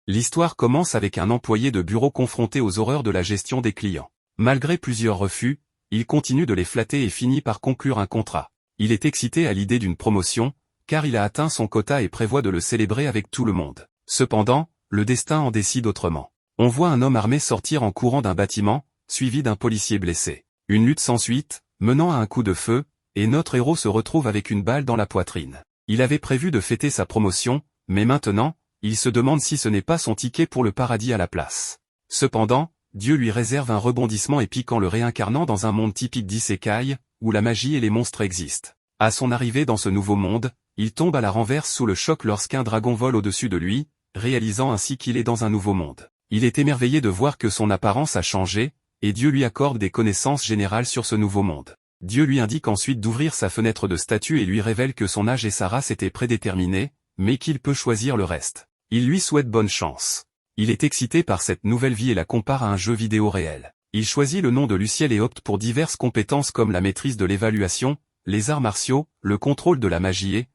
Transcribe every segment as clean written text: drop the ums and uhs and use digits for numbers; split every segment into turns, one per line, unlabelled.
L'histoire commence avec un employé de bureau confronté aux horreurs de la gestion des clients. Malgré plusieurs refus, il continue de les flatter et finit par conclure un contrat. Il est excité à l'idée d'une promotion, car il a atteint son quota et prévoit de le célébrer avec tout le monde. Cependant, le destin en décide autrement. On voit un homme armé sortir en courant d'un bâtiment, suivi d'un policier blessé. Une lutte s'ensuit, menant à un coup de feu, et notre héros se retrouve avec une balle dans la poitrine. Il avait prévu de fêter sa promotion, mais maintenant, il se demande si ce n'est pas son ticket pour le paradis à la place. Cependant, Dieu lui réserve un rebondissement épique en le réincarnant dans un monde typique d'isekai, où la magie et les monstres existent. À son arrivée dans ce nouveau monde, il tombe à la renverse sous le choc lorsqu'un dragon vole au-dessus de lui, réalisant ainsi qu'il est dans un nouveau monde. Il est émerveillé de voir que son apparence a changé, et Dieu lui accorde des connaissances générales sur ce nouveau monde. Dieu lui indique ensuite d'ouvrir sa fenêtre de statut et lui révèle que son âge et sa race étaient prédéterminés, mais qu'il peut choisir le reste. Il lui souhaite bonne chance. Il est excité par cette nouvelle vie et la compare à un jeu vidéo réel. Il choisit le nom de Luciel et opte pour diverses compétences comme la maîtrise de l'évaluation, les arts martiaux, le contrôle de la magie et,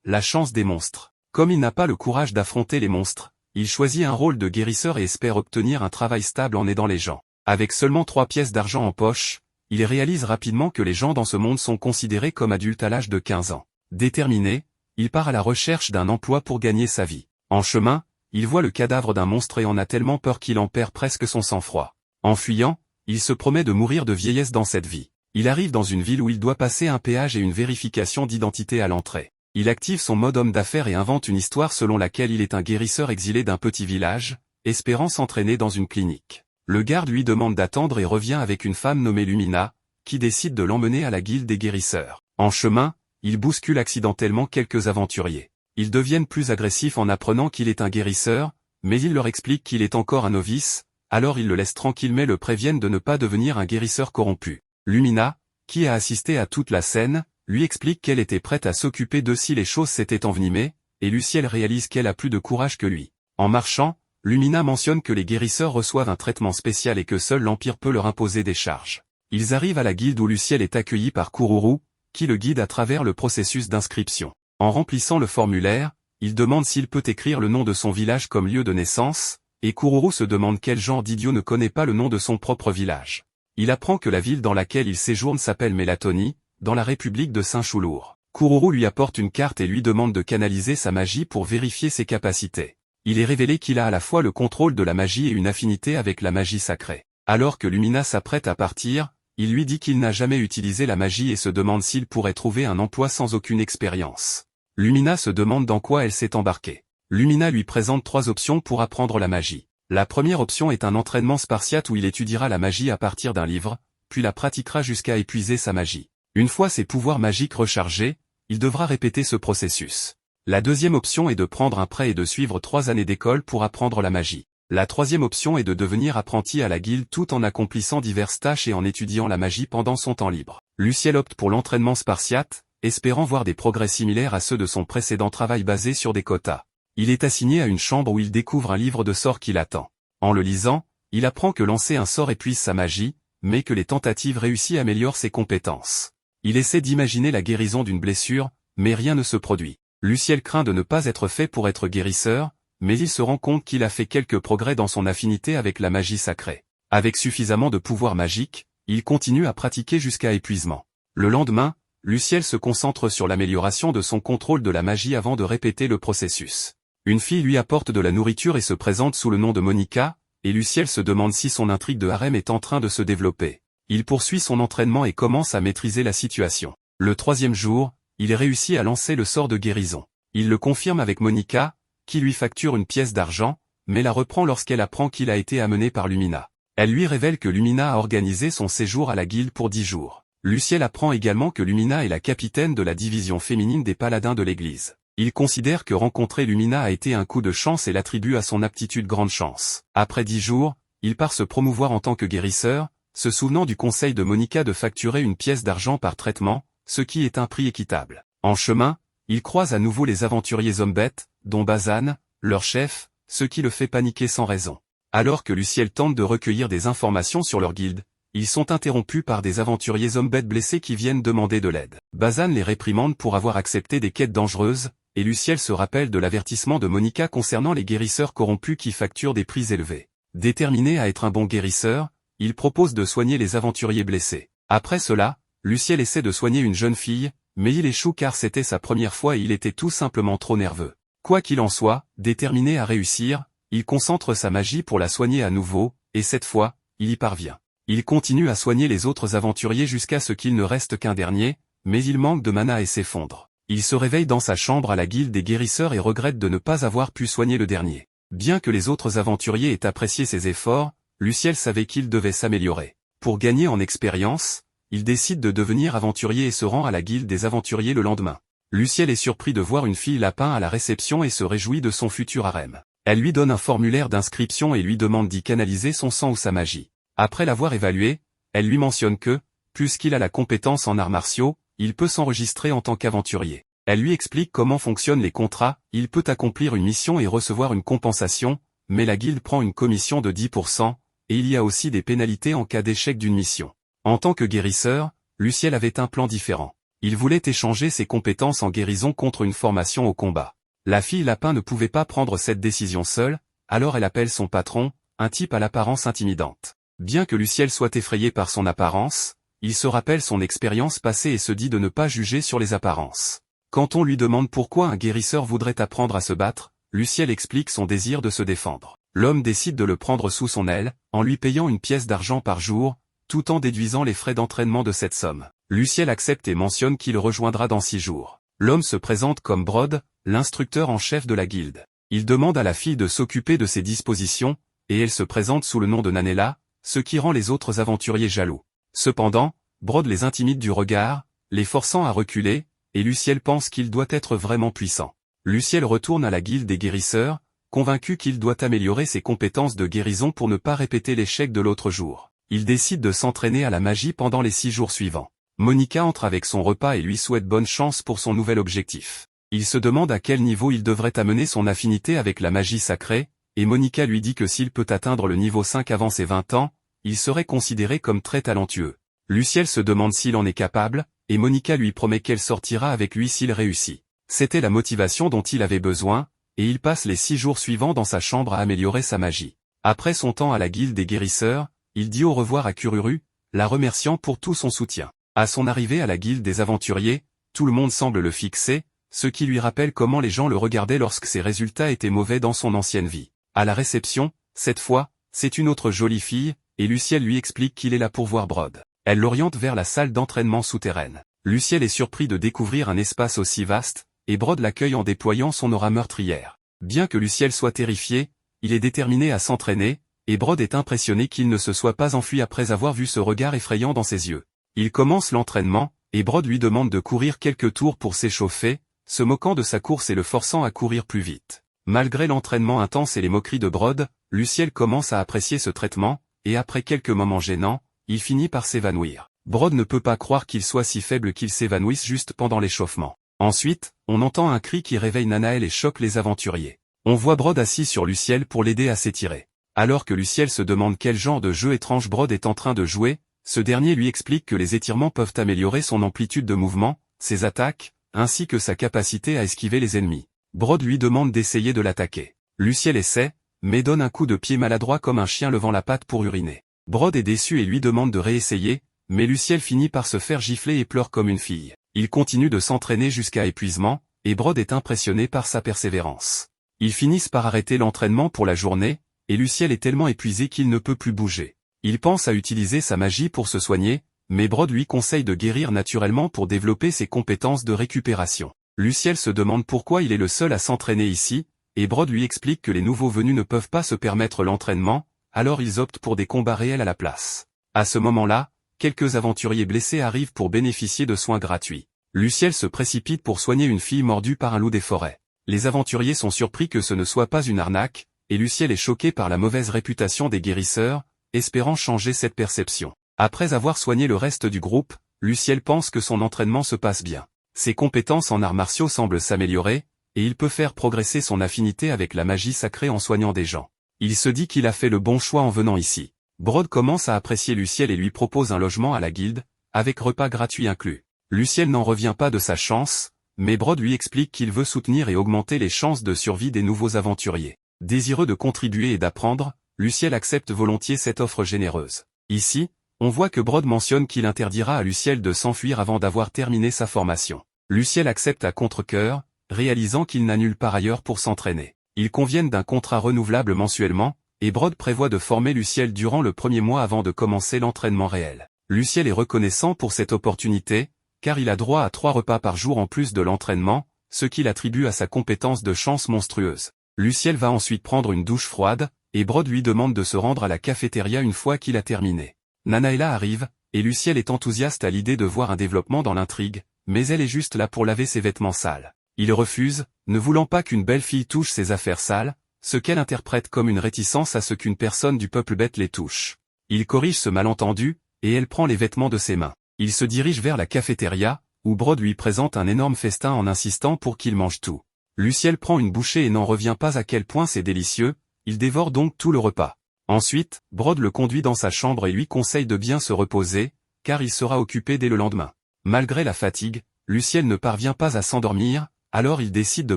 la chance des monstres. Comme il n'a pas le courage d'affronter les monstres, il choisit un rôle de guérisseur et espère obtenir un travail stable en aidant les gens. Avec seulement 3 pièces d'argent en poche, il réalise rapidement que les gens dans ce monde sont considérés comme adultes à l'âge de 15 ans. Déterminé, il part à la recherche d'un emploi pour gagner sa vie. En chemin, il voit le cadavre d'un monstre et en a tellement peur qu'il en perd presque son sang-froid. En fuyant, il se promet de mourir de vieillesse dans cette vie. Il arrive dans une ville où il doit passer un péage et une vérification d'identité à l'entrée. Il active son mode homme d'affaires et invente une histoire selon laquelle il est un guérisseur exilé d'un petit village, espérant s'entraîner dans une clinique. Le garde lui demande d'attendre et revient avec une femme nommée Lumina, qui décide de l'emmener à la guilde des guérisseurs. En chemin, il bouscule accidentellement quelques aventuriers. Ils deviennent plus agressifs en apprenant qu'il est un guérisseur, mais il leur explique qu'il est encore un novice, alors ils le laissent tranquille mais le préviennent de ne pas devenir un guérisseur corrompu. Lumina, qui a assisté à toute la scène, lui explique qu'elle était prête à s'occuper d'eux si les choses s'étaient envenimées, et Luciel réalise qu'elle a plus de courage que lui. En marchant, Lumina mentionne que les guérisseurs reçoivent un traitement spécial et que seul l'Empire peut leur imposer des charges. Ils arrivent à la guilde où Luciel est accueilli par Kururu, qui le guide à travers le processus d'inscription. En remplissant le formulaire, il demande s'il peut écrire le nom de son village comme lieu de naissance, et Kururu se demande quel genre d'idiot ne connaît pas le nom de son propre village. Il apprend que la ville dans laquelle il séjourne s'appelle Mélatoni, dans la République de Saint-Choulour. Kururu lui apporte une carte et lui demande de canaliser sa magie pour vérifier ses capacités. Il est révélé qu'il a à la fois le contrôle de la magie et une affinité avec la magie sacrée. Alors que Lumina s'apprête à partir, il lui dit qu'il n'a jamais utilisé la magie et se demande s'il pourrait trouver un emploi sans aucune expérience. Lumina se demande dans quoi elle s'est embarquée. Lumina lui présente 3 options pour apprendre la magie. La première option est un entraînement spartiate où il étudiera la magie à partir d'un livre, puis la pratiquera jusqu'à épuiser sa magie. Une fois ses pouvoirs magiques rechargés, il devra répéter ce processus. La deuxième option est de prendre un prêt et de suivre 3 années d'école pour apprendre la magie. La troisième option est de devenir apprenti à la guilde tout en accomplissant diverses tâches et en étudiant la magie pendant son temps libre. Luciel opte pour l'entraînement spartiate, espérant voir des progrès similaires à ceux de son précédent travail basé sur des quotas. Il est assigné à une chambre où il découvre un livre de sorts qui l'attend. En le lisant, il apprend que lancer un sort épuise sa magie, mais que les tentatives réussies améliorent ses compétences. Il essaie d'imaginer la guérison d'une blessure, mais rien ne se produit. Luciel craint de ne pas être fait pour être guérisseur, mais il se rend compte qu'il a fait quelques progrès dans son affinité avec la magie sacrée. Avec suffisamment de pouvoir magique, il continue à pratiquer jusqu'à épuisement. Le lendemain, Luciel se concentre sur l'amélioration de son contrôle de la magie avant de répéter le processus. Une fille lui apporte de la nourriture et se présente sous le nom de Monica, et Luciel se demande si son intrigue de harem est en train de se développer. Il poursuit son entraînement et commence à maîtriser la situation. Le 3e jour, il réussit à lancer le sort de guérison. Il le confirme avec Monica, qui lui facture une pièce d'argent, mais la reprend lorsqu'elle apprend qu'il a été amené par Lumina. Elle lui révèle que Lumina a organisé son séjour à la guilde pour 10 jours. Luciel apprend également que Lumina est la capitaine de la division féminine des paladins de l'église. Il considère que rencontrer Lumina a été un coup de chance et l'attribue à son aptitude grande chance. Après 10 jours, il part se promouvoir en tant que guérisseur, se souvenant du conseil de Monica de facturer une pièce d'argent par traitement, ce qui est un prix équitable. En chemin, il croise à nouveau les aventuriers hommes-bêtes, dont Bazan, leur chef, ce qui le fait paniquer sans raison. Alors que Luciel tente de recueillir des informations sur leur guilde, ils sont interrompus par des aventuriers hommes-bêtes blessés qui viennent demander de l'aide. Bazan les réprimande pour avoir accepté des quêtes dangereuses, et Luciel se rappelle de l'avertissement de Monica concernant les guérisseurs corrompus qui facturent des prix élevés. Déterminé à être un bon guérisseur, il propose de soigner les aventuriers blessés. Après cela, Luciel essaie de soigner une jeune fille, mais il échoue car c'était sa première fois et il était tout simplement trop nerveux. Quoi qu'il en soit, déterminé à réussir, il concentre sa magie pour la soigner à nouveau, et cette fois, il y parvient. Il continue à soigner les autres aventuriers jusqu'à ce qu'il ne reste qu'un dernier, mais il manque de mana et s'effondre. Il se réveille dans sa chambre à la guilde des guérisseurs et regrette de ne pas avoir pu soigner le dernier. Bien que les autres aventuriers aient apprécié ses efforts, Luciel savait qu'il devait s'améliorer. Pour gagner en expérience, il décide de devenir aventurier et se rend à la guilde des aventuriers le lendemain. Luciel est surpris de voir une fille lapin à la réception et se réjouit de son futur harem. Elle lui donne un formulaire d'inscription et lui demande d'y canaliser son sang ou sa magie. Après l'avoir évalué, elle lui mentionne que, puisqu'il a la compétence en arts martiaux, il peut s'enregistrer en tant qu'aventurier. Elle lui explique comment fonctionnent les contrats, il peut accomplir une mission et recevoir une compensation, mais la guilde prend une commission de 10%, et il y a aussi des pénalités en cas d'échec d'une mission. En tant que guérisseur, Luciel avait un plan différent. Il voulait échanger ses compétences en guérison contre une formation au combat. La fille lapin ne pouvait pas prendre cette décision seule, alors elle appelle son patron, un type à l'apparence intimidante. Bien que Luciel soit effrayé par son apparence, il se rappelle son expérience passée et se dit de ne pas juger sur les apparences. Quand on lui demande pourquoi un guérisseur voudrait apprendre à se battre, Luciel explique son désir de se défendre. L'homme décide de le prendre sous son aile, en lui payant une pièce d'argent par jour, tout en déduisant les frais d'entraînement de cette somme. Luciel accepte et mentionne qu'il rejoindra dans 6 jours. L'homme se présente comme Brod, l'instructeur en chef de la guilde. Il demande à la fille de s'occuper de ses dispositions, et elle se présente sous le nom de Nanella, ce qui rend les autres aventuriers jaloux. Cependant, Brod les intimide du regard, les forçant à reculer, et Luciel pense qu'il doit être vraiment puissant. Luciel retourne à la guilde des guérisseurs, convaincu qu'il doit améliorer ses compétences de guérison pour ne pas répéter l'échec de l'autre jour. Il décide de s'entraîner à la magie pendant les 6 jours suivants. Monica entre avec son repas et lui souhaite bonne chance pour son nouvel objectif. Il se demande à quel niveau il devrait amener son affinité avec la magie sacrée, et Monica lui dit que s'il peut atteindre le niveau 5 avant ses 20 ans, il serait considéré comme très talentueux. Luciel se demande s'il en est capable, et Monica lui promet qu'elle sortira avec lui s'il réussit. C'était la motivation dont il avait besoin, et il passe les 6 jours suivants dans sa chambre à améliorer sa magie. Après son temps à la guilde des guérisseurs, il dit au revoir à Kururu, la remerciant pour tout son soutien. À son arrivée à la guilde des aventuriers, tout le monde semble le fixer, ce qui lui rappelle comment les gens le regardaient lorsque ses résultats étaient mauvais dans son ancienne vie. À la réception, cette fois, c'est une autre jolie fille, et Luciel lui explique qu'il est là pour voir Brod. Elle l'oriente vers la salle d'entraînement souterraine. Luciel est surpris de découvrir un espace aussi vaste, et Brod l'accueille en déployant son aura meurtrière. Bien que Luciel soit terrifié, il est déterminé à s'entraîner, et Brod est impressionné qu'il ne se soit pas enfui après avoir vu ce regard effrayant dans ses yeux. Il commence l'entraînement, et Brod lui demande de courir quelques tours pour s'échauffer, se moquant de sa course et le forçant à courir plus vite. Malgré l'entraînement intense et les moqueries de Brod, Luciel commence à apprécier ce traitement, et après quelques moments gênants, il finit par s'évanouir. Brod ne peut pas croire qu'il soit si faible qu'il s'évanouisse juste pendant l'échauffement. Ensuite, on entend un cri qui réveille Nanaël et choque les aventuriers. On voit Brod assis sur Luciel pour l'aider à s'étirer. Alors que Luciel se demande quel genre de jeu étrange Brod est en train de jouer, ce dernier lui explique que les étirements peuvent améliorer son amplitude de mouvement, ses attaques, ainsi que sa capacité à esquiver les ennemis. Brod lui demande d'essayer de l'attaquer. Luciel essaie, mais donne un coup de pied maladroit comme un chien levant la patte pour uriner. Brod est déçu et lui demande de réessayer, mais Luciel finit par se faire gifler et pleure comme une fille. Il continue de s'entraîner jusqu'à épuisement, et Brod est impressionné par sa persévérance. Ils finissent par arrêter l'entraînement pour la journée, et Luciel est tellement épuisé qu'il ne peut plus bouger. Il pense à utiliser sa magie pour se soigner, mais Brod lui conseille de guérir naturellement pour développer ses compétences de récupération. Luciel se demande pourquoi il est le seul à s'entraîner ici, et Brod lui explique que les nouveaux venus ne peuvent pas se permettre l'entraînement, alors ils optent pour des combats réels à la place. À ce moment-là, quelques aventuriers blessés arrivent pour bénéficier de soins gratuits. Luciel se précipite pour soigner une fille mordue par un loup des forêts. Les aventuriers sont surpris que ce ne soit pas une arnaque, et Luciel est choqué par la mauvaise réputation des guérisseurs, espérant changer cette perception. Après avoir soigné le reste du groupe, Luciel pense que son entraînement se passe bien. Ses compétences en arts martiaux semblent s'améliorer, et il peut faire progresser son affinité avec la magie sacrée en soignant des gens. Il se dit qu'il a fait le bon choix en venant ici. Brod commence à apprécier Luciel et lui propose un logement à la guilde, avec repas gratuits inclus. Luciel n'en revient pas de sa chance, mais Brod lui explique qu'il veut soutenir et augmenter les chances de survie des nouveaux aventuriers. Désireux de contribuer et d'apprendre, Luciel accepte volontiers cette offre généreuse. Ici, on voit que Brod mentionne qu'il interdira à Luciel de s'enfuir avant d'avoir terminé sa formation. Luciel accepte à contre-cœur, réalisant qu'il n'a nulle part ailleurs pour s'entraîner. Ils conviennent d'un contrat renouvelable mensuellement, et Brod prévoit de former Luciel durant le premier mois avant de commencer l'entraînement réel. Luciel est reconnaissant pour cette opportunité, car il a droit à 3 repas par jour en plus de l'entraînement, ce qu'il attribue à sa compétence de chance monstrueuse. Luciel va ensuite prendre une douche froide, et Brod lui demande de se rendre à la cafétéria une fois qu'il a terminé. Nanaela arrive, et Luciel est enthousiaste à l'idée de voir un développement dans l'intrigue, mais elle est juste là pour laver ses vêtements sales. Il refuse, ne voulant pas qu'une belle fille touche ses affaires sales, ce qu'elle interprète comme une réticence à ce qu'une personne du peuple bête les touche. Il corrige ce malentendu, et elle prend les vêtements de ses mains. Il se dirige vers la cafétéria, où Brod lui présente un énorme festin en insistant pour qu'il mange tout. Luciel prend une bouchée et n'en revient pas à quel point c'est délicieux, il dévore donc tout le repas. Ensuite, Brod le conduit dans sa chambre et lui conseille de bien se reposer, car il sera occupé dès le lendemain. Malgré la fatigue, Luciel ne parvient pas à s'endormir, alors il décide de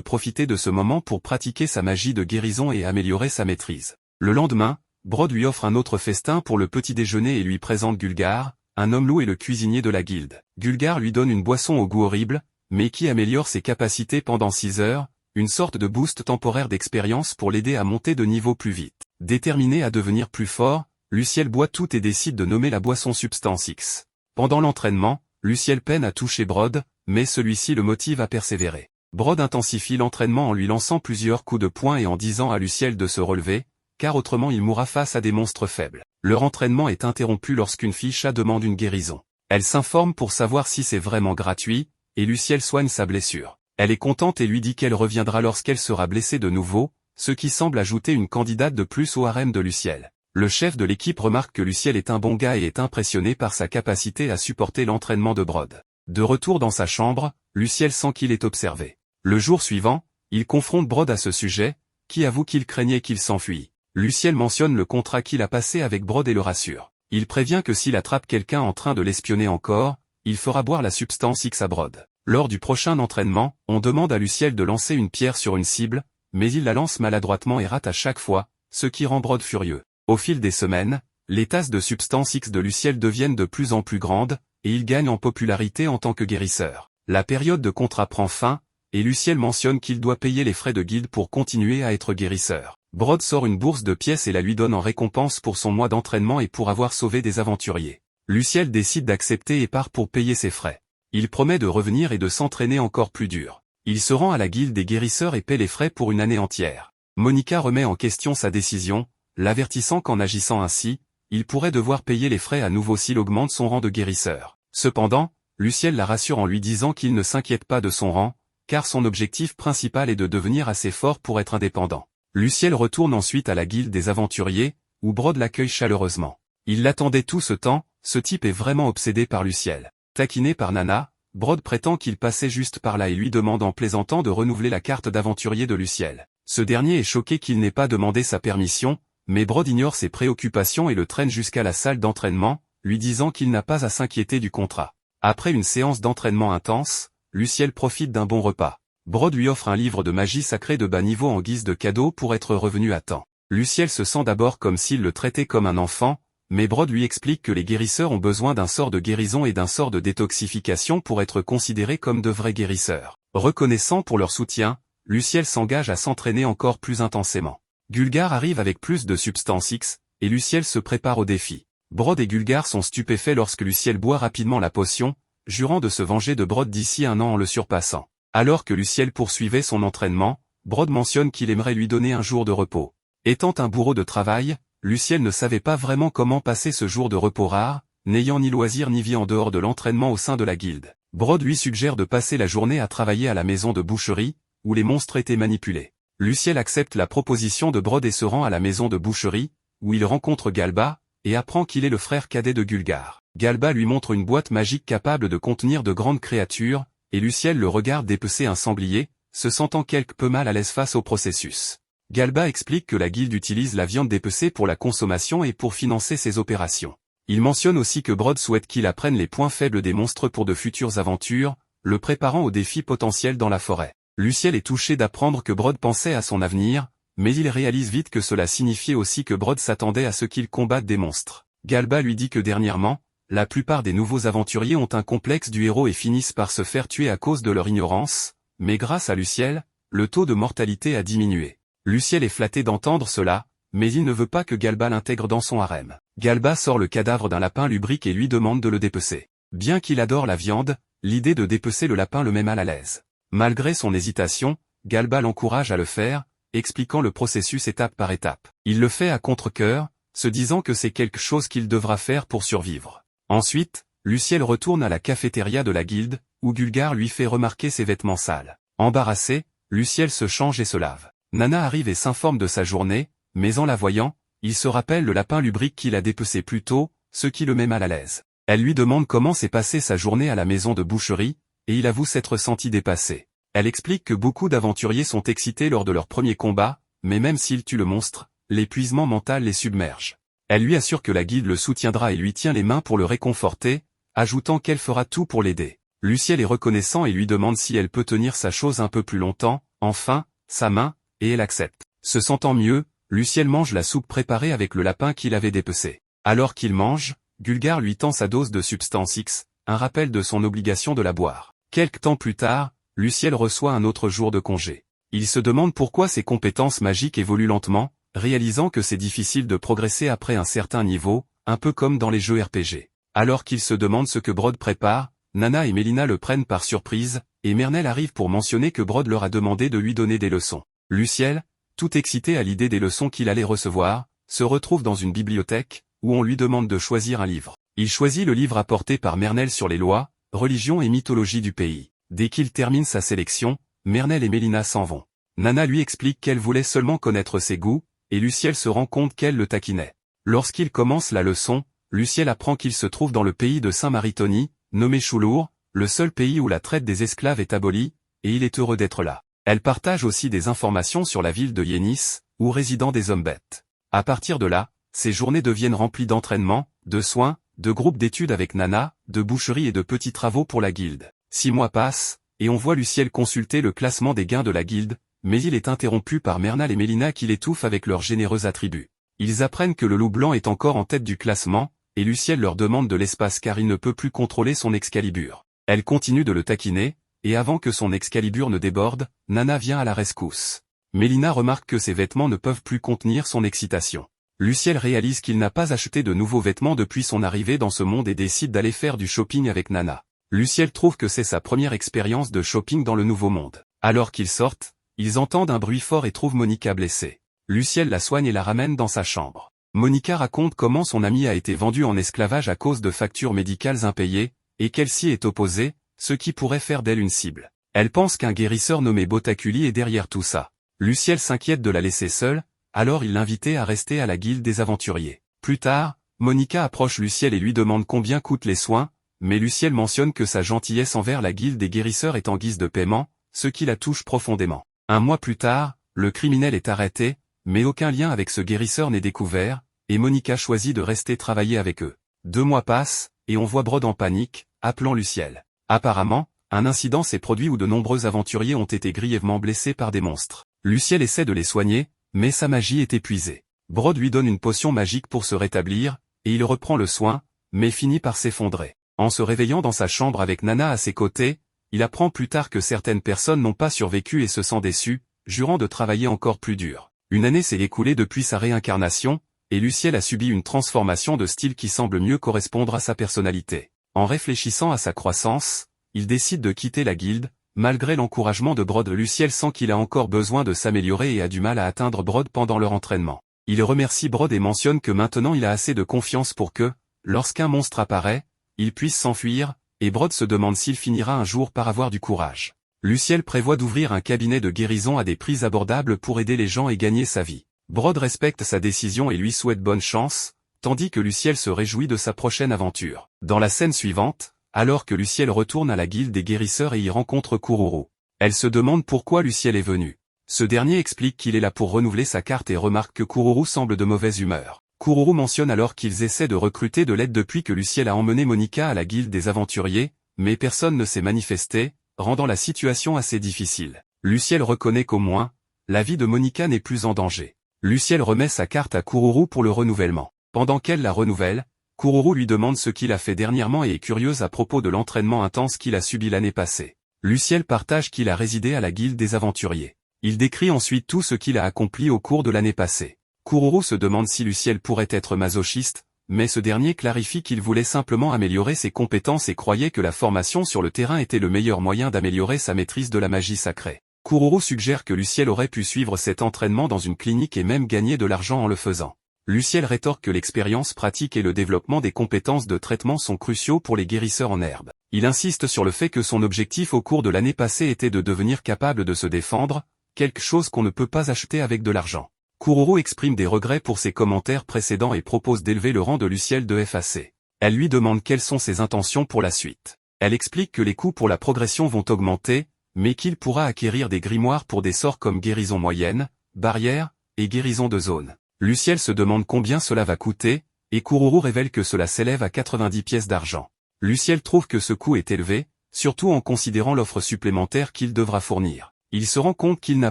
profiter de ce moment pour pratiquer sa magie de guérison et améliorer sa maîtrise. Le lendemain, Brod lui offre un autre festin pour le petit déjeuner et lui présente Gulgar, un homme loup et le cuisinier de la guilde. Gulgar lui donne une boisson au goût horrible, mais qui améliore ses capacités pendant 6 heures, une sorte de boost temporaire d'expérience pour l'aider à monter de niveau plus vite. Déterminé à devenir plus fort, Luciel boit tout et décide de nommer la boisson Substance X. Pendant l'entraînement, Luciel peine à toucher Brod, mais celui-ci le motive à persévérer. Brod intensifie l'entraînement en lui lançant plusieurs coups de poing et en disant à Luciel de se relever, car autrement il mourra face à des monstres faibles. Leur entraînement est interrompu lorsqu'une fille chat demande une guérison. Elle s'informe pour savoir si c'est vraiment gratuit, et Luciel soigne sa blessure. Elle est contente et lui dit qu'elle reviendra lorsqu'elle sera blessée de nouveau, ce qui semble ajouter une candidate de plus au harem de Luciel. Le chef de l'équipe remarque que Luciel est un bon gars et est impressionné par sa capacité à supporter l'entraînement de Brod. De retour dans sa chambre, Luciel sent qu'il est observé. Le jour suivant, il confronte Brod à ce sujet, qui avoue qu'il craignait qu'il s'enfuit. Luciel mentionne le contrat qu'il a passé avec Brod et le rassure. Il prévient que s'il attrape quelqu'un en train de l'espionner encore, il fera boire la substance X à Brod. Lors du prochain entraînement, on demande à Luciel de lancer une pierre sur une cible, mais il la lance maladroitement et rate à chaque fois, ce qui rend Brod furieux. Au fil des semaines, les tasses de substance X de Luciel deviennent de plus en plus grandes, et il gagne en popularité en tant que guérisseur. La période de contrat prend fin, et Luciel mentionne qu'il doit payer les frais de guilde pour continuer à être guérisseur. Brod sort une bourse de pièces et la lui donne en récompense pour son mois d'entraînement et pour avoir sauvé des aventuriers. Luciel décide d'accepter et part pour payer ses frais. Il promet de revenir et de s'entraîner encore plus dur. Il se rend à la guilde des guérisseurs et paie les frais pour une année entière. Monica remet en question sa décision, l'avertissant qu'en agissant ainsi, il pourrait devoir payer les frais à nouveau s'il augmente son rang de guérisseur. Cependant, Luciel la rassure en lui disant qu'il ne s'inquiète pas de son rang, car son objectif principal est de devenir assez fort pour être indépendant. Luciel retourne ensuite à la guilde des aventuriers, où Brod l'accueille chaleureusement. Il l'attendait tout ce temps, ce type est vraiment obsédé par Luciel. Taquiné par Nana, Brod prétend qu'il passait juste par là et lui demande en plaisantant de renouveler la carte d'aventurier de Luciel. Ce dernier est choqué qu'il n'ait pas demandé sa permission, mais Brod ignore ses préoccupations et le traîne jusqu'à la salle d'entraînement, lui disant qu'il n'a pas à s'inquiéter du contrat. Après une séance d'entraînement intense, Luciel profite d'un bon repas. Brod lui offre un livre de magie sacrée de bas niveau en guise de cadeau pour être revenu à temps. Luciel se sent d'abord comme s'il le traitait comme un enfant, mais Brod lui explique que les guérisseurs ont besoin d'un sort de guérison et d'un sort de détoxification pour être considérés comme de vrais guérisseurs. Reconnaissant pour leur soutien, Luciel s'engage à s'entraîner encore plus intensément. Gulgar arrive avec plus de substance X, et Luciel se prépare au défi. Brod et Gulgar sont stupéfaits lorsque Luciel boit rapidement la potion, jurant de se venger de Brod d'ici un an en le surpassant. Alors que Luciel poursuivait son entraînement, Brod mentionne qu'il aimerait lui donner un jour de repos. Étant un bourreau de travail, Luciel ne savait pas vraiment comment passer ce jour de repos rare, n'ayant ni loisir ni vie en dehors de l'entraînement au sein de la guilde. Brod lui suggère de passer la journée à travailler à la maison de boucherie, où les monstres étaient manipulés. Luciel accepte la proposition de Brod et se rend à la maison de boucherie, où il rencontre Galba, et apprend qu'il est le frère cadet de Gulgar. Galba lui montre une boîte magique capable de contenir de grandes créatures, et Luciel le regarde dépecer un sanglier, se sentant quelque peu mal à l'aise face au processus. Galba explique que la guilde utilise la viande dépecée pour la consommation et pour financer ses opérations. Il mentionne aussi que Brod souhaite qu'il apprenne les points faibles des monstres pour de futures aventures, le préparant au défi potentiel dans la forêt. Luciel est touché d'apprendre que Brod pensait à son avenir, mais il réalise vite que cela signifiait aussi que Brod s'attendait à ce qu'il combatte des monstres. Galba lui dit que dernièrement, la plupart des nouveaux aventuriers ont un complexe du héros et finissent par se faire tuer à cause de leur ignorance, mais grâce à Luciel, le taux de mortalité a diminué. Luciel est flatté d'entendre cela, mais il ne veut pas que Galba l'intègre dans son harem. Galba sort le cadavre d'un lapin lubrique et lui demande de le dépecer. Bien qu'il adore la viande, l'idée de dépecer le lapin le met mal à l'aise. Malgré son hésitation, Galba l'encourage à le faire, expliquant le processus étape par étape. Il le fait à contre-cœur, se disant que c'est quelque chose qu'il devra faire pour survivre. Ensuite, Luciel retourne à la cafétéria de la guilde, où Gulgar lui fait remarquer ses vêtements sales. Embarrassé, Luciel se change et se lave. Nana arrive et s'informe de sa journée, mais en la voyant, il se rappelle le lapin lubrique qu'il a dépecé plus tôt, ce qui le met mal à l'aise. Elle lui demande comment s'est passée sa journée à la maison de boucherie, et il avoue s'être senti dépassé. Elle explique que beaucoup d'aventuriers sont excités lors de leur premier combat, mais même s'ils tuent le monstre, l'épuisement mental les submerge. Elle lui assure que la guilde le soutiendra et lui tient les mains pour le réconforter, ajoutant qu'elle fera tout pour l'aider. Luciel est reconnaissant et lui demande si elle peut tenir sa chose un peu plus longtemps, enfin, sa main, et elle accepte. Se sentant mieux, Luciel mange la soupe préparée avec le lapin qu'il avait dépecé. Alors qu'il mange, Gulgar lui tend sa dose de substance X, un rappel de son obligation de la boire. Quelque temps plus tard, Luciel reçoit un autre jour de congé. Il se demande pourquoi ses compétences magiques évoluent lentement, réalisant que c'est difficile de progresser après un certain niveau, un peu comme dans les jeux RPG. Alors qu'il se demande ce que Brod prépare, Nana et Mélina le prennent par surprise, et Mernel arrive pour mentionner que Brod leur a demandé de lui donner des leçons. Luciel, tout excité à l'idée des leçons qu'il allait recevoir, se retrouve dans une bibliothèque, où on lui demande de choisir un livre. Il choisit le livre apporté par Mernel sur les lois, religion et mythologie du pays. Dès qu'il termine sa sélection, Mernel et Mélina s'en vont. Nana lui explique qu'elle voulait seulement connaître ses goûts, et Luciel se rend compte qu'elle le taquinait. Lorsqu'il commence la leçon, Luciel apprend qu'il se trouve dans le pays de Saint-Maritoni, nommé Choulour, le seul pays où la traite des esclaves est abolie, et il est heureux d'être là. Elle partage aussi des informations sur la ville de Yénis, où résident des hommes bêtes. À partir de là, ses journées deviennent remplies d'entraînement, de soins, de groupes d'études avec Nana, de boucherie et de petits travaux pour la guilde. 6 mois passent, et on voit Luciel consulter le classement des gains de la guilde, mais il est interrompu par Mernal et Mélina qui l'étouffent avec leurs généreux attributs. Ils apprennent que le loup blanc est encore en tête du classement, et Luciel leur demande de l'espace car il ne peut plus contrôler son Excalibur. Elle continue de le taquiner, et avant que son Excalibur ne déborde, Nana vient à la rescousse. Mélina remarque que ses vêtements ne peuvent plus contenir son excitation. Luciel réalise qu'il n'a pas acheté de nouveaux vêtements depuis son arrivée dans ce monde et décide d'aller faire du shopping avec Nana. Luciel trouve que c'est sa première expérience de shopping dans le nouveau monde. Alors qu'ils sortent, ils entendent un bruit fort et trouvent Monica blessée. Luciel la soigne et la ramène dans sa chambre. Monica raconte comment son amie a été vendue en esclavage à cause de factures médicales impayées, et qu'elle s'y est opposée, ce qui pourrait faire d'elle une cible. Elle pense qu'un guérisseur nommé Botaculi est derrière tout ça. Luciel s'inquiète de la laisser seule, alors il l'invitait à rester à la guilde des aventuriers. Plus tard, Monica approche Luciel et lui demande combien coûtent les soins, mais Luciel mentionne que sa gentillesse envers la guilde des guérisseurs est en guise de paiement, ce qui la touche profondément. Un mois plus tard, le criminel est arrêté, mais aucun lien avec ce guérisseur n'est découvert, et Monica choisit de rester travailler avec eux. 2 mois passent, et on voit Brod en panique, appelant Luciel. Apparemment, un incident s'est produit où de nombreux aventuriers ont été grièvement blessés par des monstres. Luciel essaie de les soigner, mais sa magie est épuisée. Brod lui donne une potion magique pour se rétablir, et il reprend le soin, mais finit par s'effondrer. En se réveillant dans sa chambre avec Nana à ses côtés, il apprend plus tard que certaines personnes n'ont pas survécu et se sent déçu, jurant de travailler encore plus dur. Une année s'est écoulée depuis sa réincarnation, et Luciel a subi une transformation de style qui semble mieux correspondre à sa personnalité. En réfléchissant à sa croissance, il décide de quitter la guilde, malgré l'encouragement de Brod. Luciel sent qu'il a encore besoin de s'améliorer et a du mal à atteindre Brod pendant leur entraînement. Il remercie Brod et mentionne que maintenant il a assez de confiance pour que, lorsqu'un monstre apparaît, il puisse s'enfuir, et Brod se demande s'il finira un jour par avoir du courage. Luciel prévoit d'ouvrir un cabinet de guérison à des prix abordables pour aider les gens et gagner sa vie. Brod respecte sa décision et lui souhaite bonne chance, tandis que Luciel se réjouit de sa prochaine aventure. Dans la scène suivante, alors que Luciel retourne à la guilde des guérisseurs et y rencontre Kururu. Elle se demande pourquoi Luciel est venu. Ce dernier explique qu'il est là pour renouveler sa carte et remarque que Kururu semble de mauvaise humeur. Kururu mentionne alors qu'ils essaient de recruter de l'aide depuis que Luciel a emmené Monica à la guilde des aventuriers, mais personne ne s'est manifesté, rendant la situation assez difficile. Luciel reconnaît qu'au moins, la vie de Monica n'est plus en danger. Luciel remet sa carte à Kururu pour le renouvellement. Pendant qu'elle la renouvelle, Kururu lui demande ce qu'il a fait dernièrement et est curieuse à propos de l'entraînement intense qu'il a subi l'année passée. Luciel partage qu'il a résidé à la Guilde des Aventuriers. Il décrit ensuite tout ce qu'il a accompli au cours de l'année passée. Kururu se demande si Luciel pourrait être masochiste, mais ce dernier clarifie qu'il voulait simplement améliorer ses compétences et croyait que la formation sur le terrain était le meilleur moyen d'améliorer sa maîtrise de la magie sacrée. Kururu suggère que Luciel aurait pu suivre cet entraînement dans une clinique et même gagner de l'argent en le faisant. Luciel rétorque que l'expérience pratique et le développement des compétences de traitement sont cruciaux pour les guérisseurs en herbe. Il insiste sur le fait que son objectif au cours de l'année passée était de devenir capable de se défendre, quelque chose qu'on ne peut pas acheter avec de l'argent. Kururu exprime des regrets pour ses commentaires précédents et propose d'élever le rang de Luciel de FAC. Elle lui demande quelles sont ses intentions pour la suite. Elle explique que les coûts pour la progression vont augmenter, mais qu'il pourra acquérir des grimoires pour des sorts comme guérison moyenne, barrière, et guérison de zone. Luciel se demande combien cela va coûter, et Kururu révèle que cela s'élève à 90 pièces d'argent. Luciel trouve que ce coût est élevé, surtout en considérant l'offre supplémentaire qu'il devra fournir. Il se rend compte qu'il n'a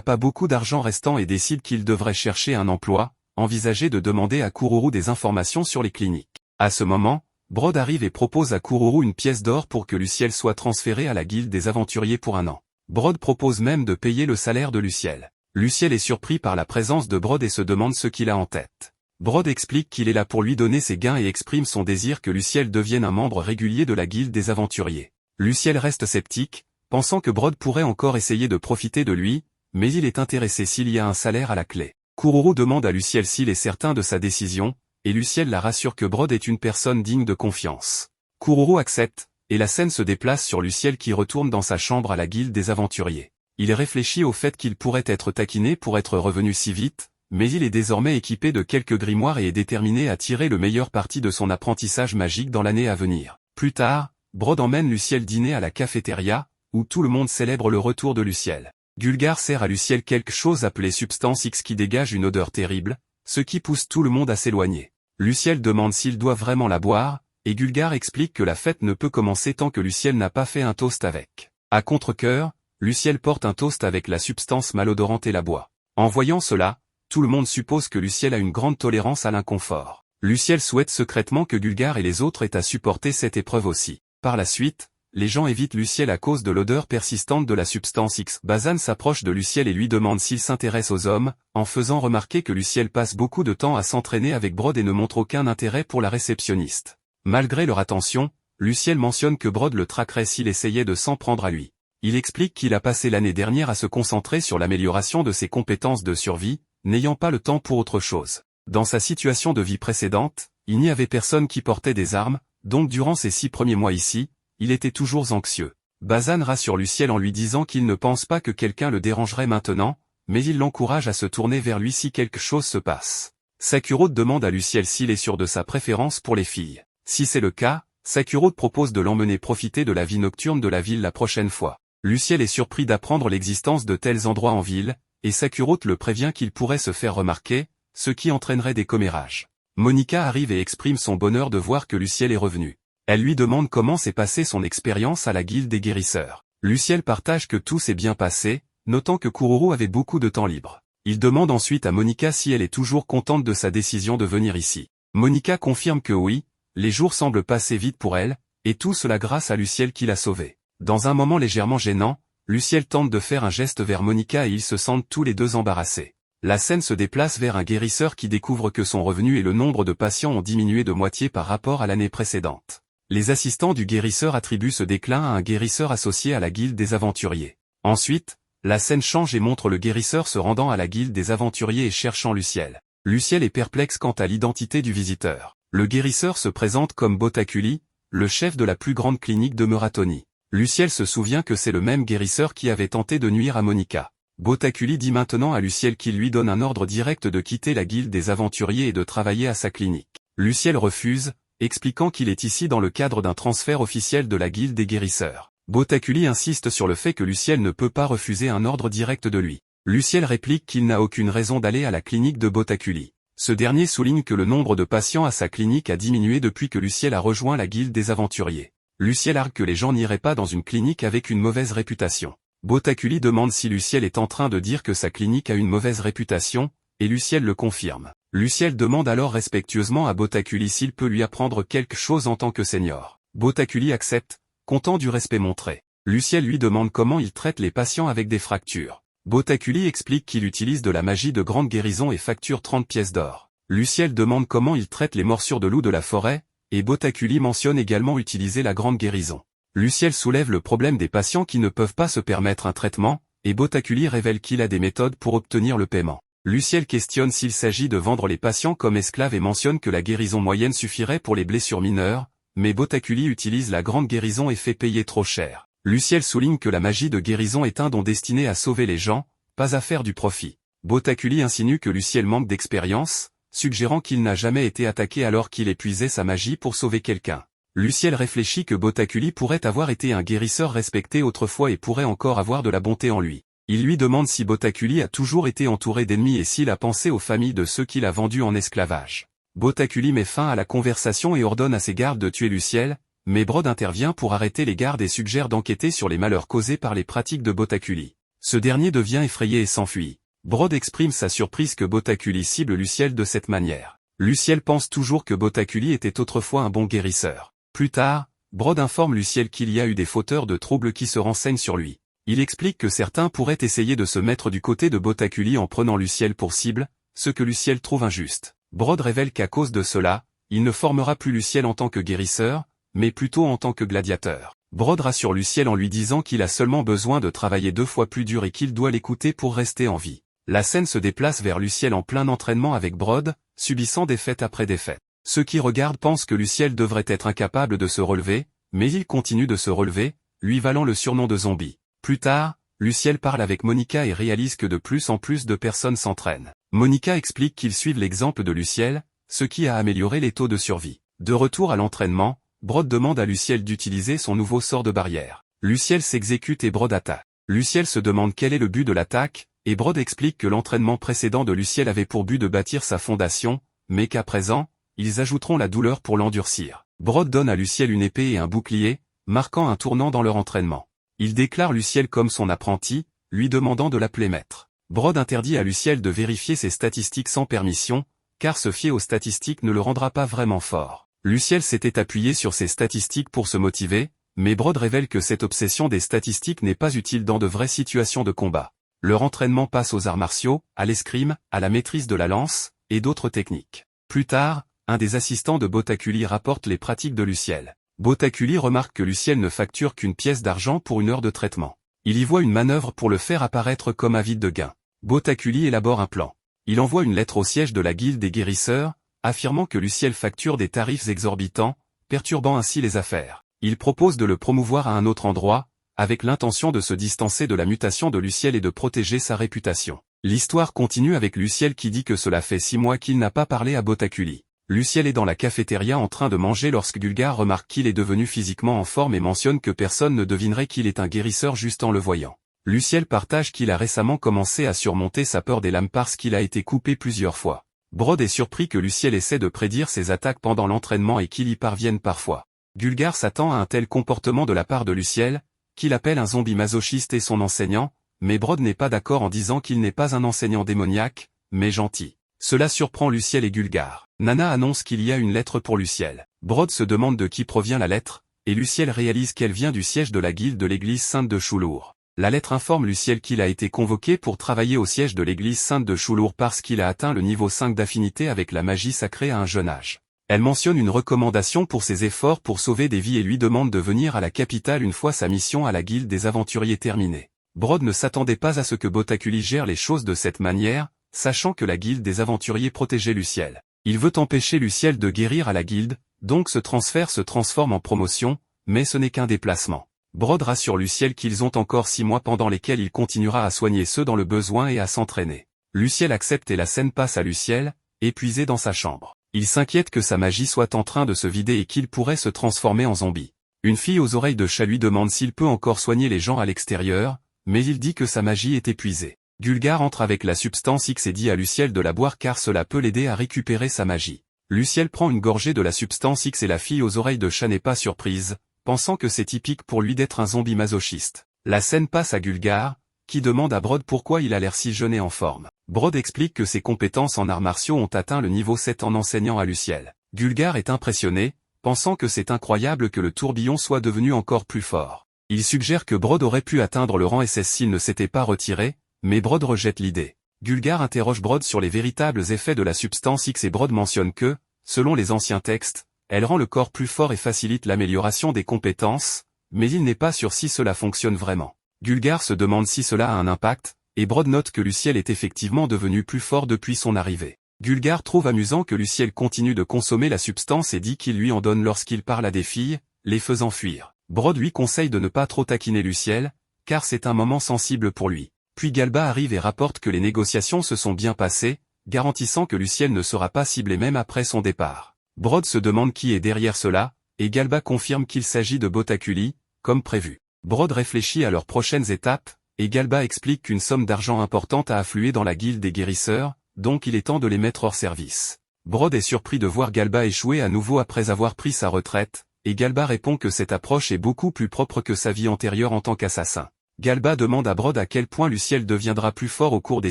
pas beaucoup d'argent restant et décide qu'il devrait chercher un emploi, envisager de demander à Kururu des informations sur les cliniques. À ce moment, Brod arrive et propose à Kururu une pièce d'or pour que Luciel soit transféré à la Guilde des Aventuriers pour un an. Brod propose même de payer le salaire de Luciel. Luciel est surpris par la présence de Brod et se demande ce qu'il a en tête. Brod explique qu'il est là pour lui donner ses gains et exprime son désir que Luciel devienne un membre régulier de la Guilde des Aventuriers. Luciel reste sceptique, pensant que Brod pourrait encore essayer de profiter de lui, mais il est intéressé s'il y a un salaire à la clé. Kururu demande à Luciel s'il est certain de sa décision, et Luciel la rassure que Brod est une personne digne de confiance. Kururu accepte, et la scène se déplace sur Luciel qui retourne dans sa chambre à la Guilde des Aventuriers. Il réfléchit au fait qu'il pourrait être taquiné pour être revenu si vite, mais il est désormais équipé de quelques grimoires et est déterminé à tirer le meilleur parti de son apprentissage magique dans l'année à venir. Plus tard, Brod emmène Luciel dîner à la cafétéria, où tout le monde célèbre le retour de Luciel. Gulgar sert à Luciel quelque chose appelé substance X qui dégage une odeur terrible, ce qui pousse tout le monde à s'éloigner. Luciel demande s'il doit vraiment la boire, et Gulgar explique que la fête ne peut commencer tant que Luciel n'a pas fait un toast avec. À contre-cœur, Luciel porte un toast avec la substance malodorante et la boit. En voyant cela, tout le monde suppose que Luciel a une grande tolérance à l'inconfort. Luciel souhaite secrètement que Gulgar et les autres aient à supporter cette épreuve aussi. Par la suite, les gens évitent Luciel à cause de l'odeur persistante de la substance X. Bazan s'approche de Luciel et lui demande s'il s'intéresse aux hommes, en faisant remarquer que Luciel passe beaucoup de temps à s'entraîner avec Brod et ne montre aucun intérêt pour la réceptionniste. Malgré leur attention, Luciel mentionne que Brod le traquerait s'il essayait de s'en prendre à lui. Il explique qu'il a passé l'année dernière à se concentrer sur l'amélioration de ses compétences de survie, n'ayant pas le temps pour autre chose. Dans sa situation de vie précédente, il n'y avait personne qui portait des armes, donc durant ces 6 premiers mois ici, il était toujours anxieux. Bazan rassure Luciel en lui disant qu'il ne pense pas que quelqu'un le dérangerait maintenant, mais il l'encourage à se tourner vers lui si quelque chose se passe. Sakurot demande à Luciel s'il est sûr de sa préférence pour les filles. Si c'est le cas, Sakurot propose de l'emmener profiter de la vie nocturne de la ville la prochaine fois. Luciel est surpris d'apprendre l'existence de tels endroits en ville, et Sakurot le prévient qu'il pourrait se faire remarquer, ce qui entraînerait des commérages. Monica arrive et exprime son bonheur de voir que Luciel est revenu. Elle lui demande comment s'est passée son expérience à la Guilde des Guérisseurs. Luciel partage que tout s'est bien passé, notant que Kururu avait beaucoup de temps libre. Il demande ensuite à Monica si elle est toujours contente de sa décision de venir ici. Monica confirme que oui, les jours semblent passer vite pour elle, et tout cela grâce à Luciel qui l'a sauvée. Dans un moment légèrement gênant, Luciel tente de faire un geste vers Monica et ils se sentent tous les deux embarrassés. La scène se déplace vers un guérisseur qui découvre que son revenu et le nombre de patients ont diminué de moitié par rapport à l'année précédente. Les assistants du guérisseur attribuent ce déclin à un guérisseur associé à la Guilde des Aventuriers. Ensuite, la scène change et montre le guérisseur se rendant à la Guilde des Aventuriers et cherchant Luciel. Luciel est perplexe quant à l'identité du visiteur. Le guérisseur se présente comme Botakuli, le chef de la plus grande clinique de Meratoni. Luciel se souvient que c'est le même guérisseur qui avait tenté de nuire à Monica. Botakuli dit maintenant à Luciel qu'il lui donne un ordre direct de quitter la Guilde des Aventuriers et de travailler à sa clinique. Luciel refuse, expliquant qu'il est ici dans le cadre d'un transfert officiel de la Guilde des Guérisseurs. Botakuli insiste sur le fait que Luciel ne peut pas refuser un ordre direct de lui. Luciel réplique qu'il n'a aucune raison d'aller à la clinique de Botakuli. Ce dernier souligne que le nombre de patients à sa clinique a diminué depuis que Luciel a rejoint la Guilde des Aventuriers. Luciel argue que les gens n'iraient pas dans une clinique avec une mauvaise réputation. Bottaculi demande si Luciel est en train de dire que sa clinique a une mauvaise réputation, et Luciel le confirme. Luciel demande alors respectueusement à Bottaculi s'il peut lui apprendre quelque chose en tant que senior. Bottaculi accepte, content du respect montré. Luciel lui demande comment il traite les patients avec des fractures. Bottaculi explique qu'il utilise de la magie de grande guérison et facture 30 pièces d'or. Luciel demande comment il traite les morsures de loup de la forêt, et Bottaculi mentionne également utiliser la grande guérison. Luciel soulève le problème des patients qui ne peuvent pas se permettre un traitement, et Bottaculi révèle qu'il a des méthodes pour obtenir le paiement. Luciel questionne s'il s'agit de vendre les patients comme esclaves et mentionne que la guérison moyenne suffirait pour les blessures mineures, mais Bottaculi utilise la grande guérison et fait payer trop cher. Luciel souligne que la magie de guérison est un don destiné à sauver les gens, pas à faire du profit. Bottaculi insinue que Luciel manque d'expérience, suggérant qu'il n'a jamais été attaqué alors qu'il épuisait sa magie pour sauver quelqu'un. Luciel réfléchit que Bottaculi pourrait avoir été un guérisseur respecté autrefois et pourrait encore avoir de la bonté en lui. Il lui demande si Bottaculi a toujours été entouré d'ennemis et s'il a pensé aux familles de ceux qu'il a vendus en esclavage. Bottaculi met fin à la conversation et ordonne à ses gardes de tuer Luciel, mais Brod intervient pour arrêter les gardes et suggère d'enquêter sur les malheurs causés par les pratiques de Bottaculi. Ce dernier devient effrayé et s'enfuit. Brod exprime sa surprise que Bottaculi cible Luciel de cette manière. Luciel pense toujours que Bottaculi était autrefois un bon guérisseur. Plus tard, Brod informe Luciel qu'il y a eu des fauteurs de troubles qui se renseignent sur lui. Il explique que certains pourraient essayer de se mettre du côté de Bottaculi en prenant Luciel pour cible, ce que Luciel trouve injuste. Brod révèle qu'à cause de cela, il ne formera plus Luciel en tant que guérisseur, mais plutôt en tant que gladiateur. Brod rassure Luciel en lui disant qu'il a seulement besoin de travailler 2 fois plus dur et qu'il doit l'écouter pour rester en vie. La scène se déplace vers Luciel en plein entraînement avec Brod, subissant défaite après défaite. Ceux qui regardent pensent que Luciel devrait être incapable de se relever, mais il continue de se relever, lui valant le surnom de zombie. Plus tard, Luciel parle avec Monica et réalise que de plus en plus de personnes s'entraînent. Monica explique qu'ils suivent l'exemple de Luciel, ce qui a amélioré les taux de survie. De retour à l'entraînement, Brod demande à Luciel d'utiliser son nouveau sort de barrière. Luciel s'exécute et Brod attaque. Luciel se demande quel est le but de l'attaque, et Brod explique que l'entraînement précédent de Luciel avait pour but de bâtir sa fondation, mais qu'à présent, ils ajouteront la douleur pour l'endurcir. Brod donne à Luciel une épée et un bouclier, marquant un tournant dans leur entraînement. Il déclare Luciel comme son apprenti, lui demandant de l'appeler maître. Brod interdit à Luciel de vérifier ses statistiques sans permission, car se fier aux statistiques ne le rendra pas vraiment fort. Luciel s'était appuyé sur ses statistiques pour se motiver, mais Brod révèle que cette obsession des statistiques n'est pas utile dans de vraies situations de combat. Leur entraînement passe aux arts martiaux, à l'escrime, à la maîtrise de la lance, et d'autres techniques. Plus tard, un des assistants de Bottaculi rapporte les pratiques de Luciel. Bottaculi remarque que Luciel ne facture qu'une pièce d'argent pour 1 heure de traitement. Il y voit une manœuvre pour le faire apparaître comme avide de gain. Bottaculi élabore un plan. Il envoie une lettre au siège de la guilde des guérisseurs, affirmant que Luciel facture des tarifs exorbitants, perturbant ainsi les affaires. Il propose de le promouvoir à un autre endroit, avec l'intention de se distancer de la mutation de Luciel et de protéger sa réputation. L'histoire continue avec Luciel qui dit que cela fait 6 mois qu'il n'a pas parlé à Bottaculi. Luciel est dans la cafétéria en train de manger lorsque Gulgar remarque qu'il est devenu physiquement en forme et mentionne que personne ne devinerait qu'il est un guérisseur juste en le voyant. Luciel partage qu'il a récemment commencé à surmonter sa peur des lames parce qu'il a été coupé plusieurs fois. Brod est surpris que Luciel essaie de prédire ses attaques pendant l'entraînement et qu'il y parvienne parfois. Gulgar s'attend à un tel comportement de la part de Luciel, qu'il appelle un zombie masochiste et son enseignant, mais Brod n'est pas d'accord en disant qu'il n'est pas un enseignant démoniaque, mais gentil. Cela surprend Luciel et Gulgar. Nana annonce qu'il y a une lettre pour Luciel. Brod se demande de qui provient la lettre, et Luciel réalise qu'elle vient du siège de la guilde de l'église sainte de Choulour. La lettre informe Luciel qu'il a été convoqué pour travailler au siège de l'église sainte de Choulour parce qu'il a atteint le niveau 5 d'affinité avec la magie sacrée à un jeune âge. Elle mentionne une recommandation pour ses efforts pour sauver des vies et lui demande de venir à la capitale une fois sa mission à la guilde des aventuriers terminée. Brod ne s'attendait pas à ce que Bottaculi gère les choses de cette manière, sachant que la guilde des aventuriers protégeait Luciel. Il veut empêcher Luciel de guérir à la guilde, donc ce transfert se transforme en promotion, mais ce n'est qu'un déplacement. Brod rassure Luciel qu'ils ont encore 6 mois pendant lesquels il continuera à soigner ceux dans le besoin et à s'entraîner. Luciel accepte et la scène passe à Luciel, épuisé dans sa chambre. Il s'inquiète que sa magie soit en train de se vider et qu'il pourrait se transformer en zombie. Une fille aux oreilles de chat lui demande s'il peut encore soigner les gens à l'extérieur, mais il dit que sa magie est épuisée. Gulgar entre avec la substance X et dit à Luciel de la boire car cela peut l'aider à récupérer sa magie. Luciel prend une gorgée de la substance X et la fille aux oreilles de chat n'est pas surprise, pensant que c'est typique pour lui d'être un zombie masochiste. La scène passe à Gulgar, qui demande à Brod pourquoi il a l'air si jeune et en forme. Brod explique que ses compétences en arts martiaux ont atteint le niveau 7 en enseignant à Luciel. Gulgar est impressionné, pensant que c'est incroyable que le tourbillon soit devenu encore plus fort. Il suggère que Brod aurait pu atteindre le rang SS s'il ne s'était pas retiré, mais Brod rejette l'idée. Gulgar interroge Brod sur les véritables effets de la substance X et Brod mentionne que, selon les anciens textes, elle rend le corps plus fort et facilite l'amélioration des compétences, mais il n'est pas sûr si cela fonctionne vraiment. Gulgar se demande si cela a un impact, et Brod note que Luciel est effectivement devenu plus fort depuis son arrivée. Gulgar trouve amusant que Luciel continue de consommer la substance et dit qu'il lui en donne lorsqu'il parle à des filles, les faisant fuir. Brod lui conseille de ne pas trop taquiner Luciel, car c'est un moment sensible pour lui. Puis Galba arrive et rapporte que les négociations se sont bien passées, garantissant que Luciel ne sera pas ciblé même après son départ. Brod se demande qui est derrière cela, et Galba confirme qu'il s'agit de Botakuli, comme prévu. Brod réfléchit à leurs prochaines étapes, et Galba explique qu'une somme d'argent importante a afflué dans la guilde des guérisseurs, donc il est temps de les mettre hors service. Brod est surpris de voir Galba échouer à nouveau après avoir pris sa retraite, et Galba répond que cette approche est beaucoup plus propre que sa vie antérieure en tant qu'assassin. Galba demande à Brod à quel point Luciel deviendra plus fort au cours des